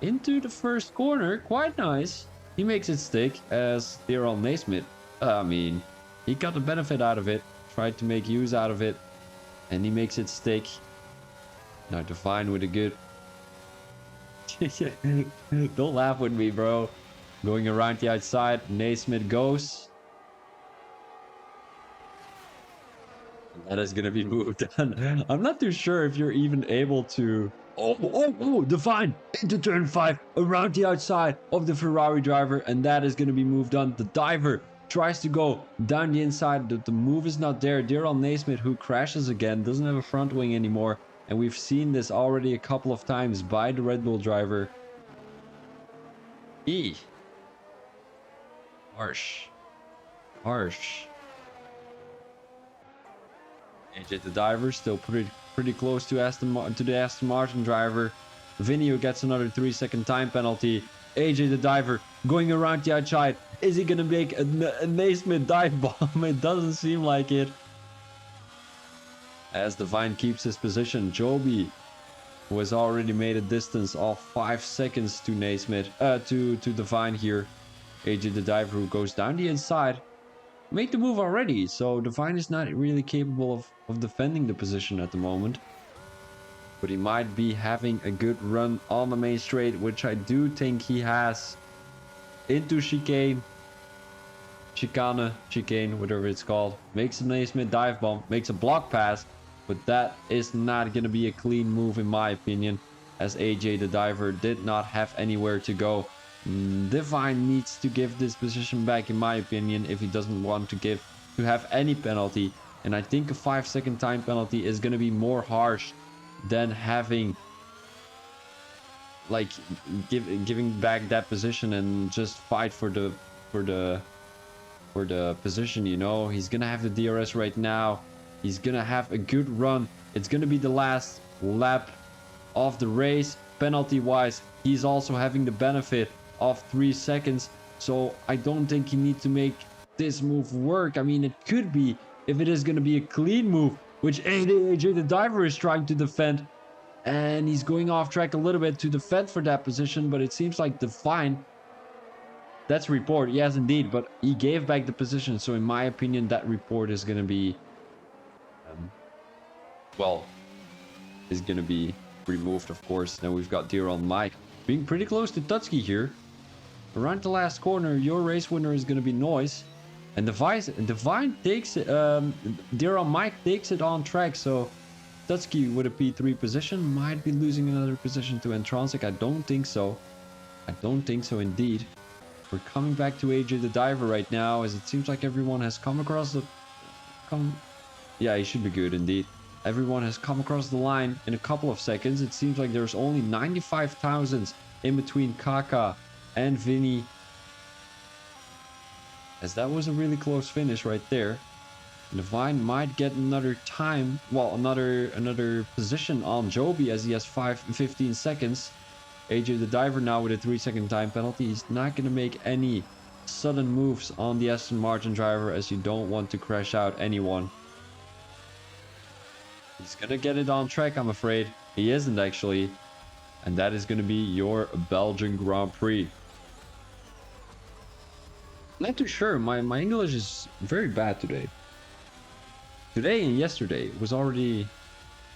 into the first corner. Quite nice. He makes it stick, as dear old Naismith, I mean, he got the benefit out of it, tried to make use out of it, and he makes it stick. Now Divine with a good... Don't laugh with me, bro. Going around the outside, Naismith goes. That is gonna be moved on. I'm not too sure if you're even able to... Oh, Divine into turn 5 around the outside of the Ferrari driver, and that is going to be moved on. The Diver tries to go down the inside. The move is not there. Dear old Naismith, who crashes again, doesn't have a front wing anymore, and we've seen this already a couple of times by the Red Bull driver. Harsh. AJ the Diver still pretty close to the Aston Martin driver. Vinny gets another 3-second time penalty. AJ the Diver going around the outside. Is he gonna make a Naismith dive bomb? It doesn't seem like it. As Divine keeps his position, Joby, who has already made a distance of 5 seconds to Naismith, to Divine here. AJ the Diver, who goes down the inside, made the move already, so Divine is not really capable of defending the position at the moment. But he might be having a good run on the main straight, which I do think he has. Into chicane. chicane, whatever it's called. Makes a Naismith dive bomb, makes a block pass, but that is not going to be a clean move in my opinion, as AJ the diver did not have anywhere to go. Divine needs to give this position back in my opinion if he doesn't want to have any penalty. And I think a 5-second time penalty is going to be more harsh than having like giving back that position and just fight for the for the position, you know. He's gonna have the DRS right now. He's gonna have a good run. It's gonna be the last lap of the race. Penalty wise, he's also having the benefit of 3 seconds, so I don't think he needs to make this move work. I mean, it could be if it is gonna be a clean move, which AJ the diver is trying to defend, and he's going off track a little bit to defend for that position, but it seems like Define, that's a report, yes indeed, but he gave back the position, so in my opinion that report is going to be um, well, is going to be removed, of course. Then we've got Deer on Mike being pretty close to Tutski here. Around the last corner, your race winner is going to be Noise, and Divine takes it, Deer on Mike takes it on track, so Tutski with a P3 position might be losing another position to Entransic. I don't think so. I don't think so indeed. We're coming back to AJ the diver right now, as it seems like everyone has come across the... Yeah, he should be good indeed. Everyone has come across the line in a couple of seconds. It seems like there's only 95,000 in between Kaka and Vinny, as that was a really close finish right there. Divine might get another time, well, another position on Joby, as he has 15 seconds. AJ the diver now with a 3-second time penalty. He's not going to make any sudden moves on the Aston Martin driver, as you don't want to crash out anyone. He's going to get it on track, I'm afraid. He isn't actually. And that is going to be your Belgian Grand Prix. Not too sure. My English is very bad today. Today and yesterday was already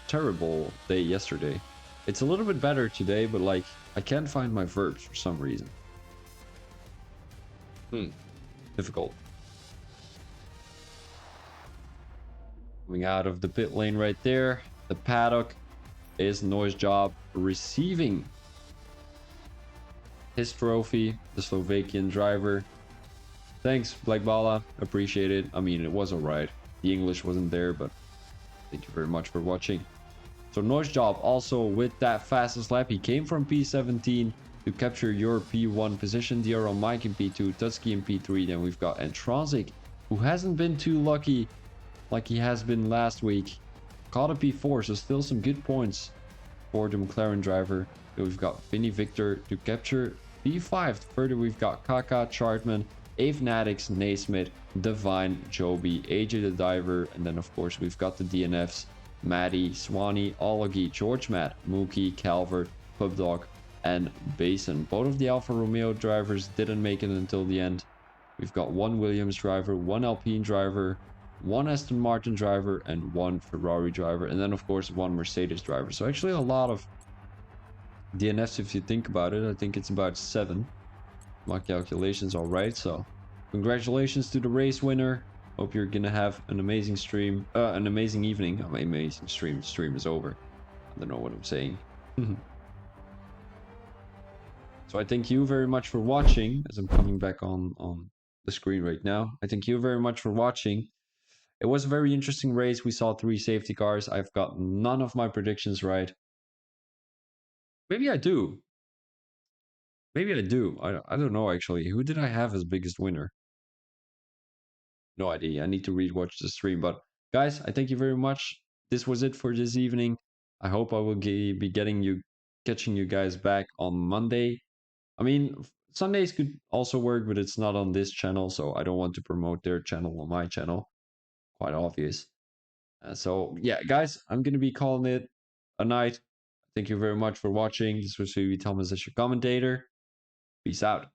terrible day yesterday. It's a little bit better today, but like I can't find my verbs for some reason. Difficult. Coming out of the pit lane right there, the paddock is Noise Job receiving his trophy, the Slovakian driver. Thanks, Black Bala. Appreciate it. I mean, it was alright. The English wasn't there, but thank you very much for watching. So Noise Job also with that fastest lap. He came from P17 to capture your P1 position. DR on Mike in P2, Tutski in P3. Then we've got Entransic, who hasn't been too lucky like he has been last week. Caught a P4, so still some good points for the McLaren driver. Then we've got Vinny Victor to capture P5. Further, we've got Kaka, Chartman, Ave Nadix, Naismith, Divine, Joby, AJ the diver, and then of course we've got the DNFs, Maddie, Swanee, Ology, George Matt, Mookie, Calvert, Pubdog, and Basin. Both of the Alfa Romeo drivers didn't make it until the end. We've got one Williams driver, one Alpine driver, one Aston Martin driver, and one Ferrari driver, and then of course one Mercedes driver. So actually a lot of DNFs if you think about it. I think it's about 7. My calculations are right, so congratulations to the race winner. Hope you're gonna have an amazing stream, an amazing evening. Amazing stream. Stream is over. I don't know what I'm saying. So I thank you very much for watching, as I'm coming back on the screen right now. I thank you very much for watching. It was a very interesting race. We saw 3 safety cars. I've got none of my predictions right. Maybe I do. Maybe I do. I don't know actually. Who did I have as biggest winner? No idea. I need to rewatch the stream. But guys, I thank you very much. This was it for this evening. I hope I will be catching you guys back on Monday. I mean, Sundays could also work, but it's not on this channel, so I don't want to promote their channel on my channel. Quite obvious. So yeah, guys, I'm gonna be calling it a night. Thank you very much for watching. This was Phoebe Thomas as your commentator. Peace out.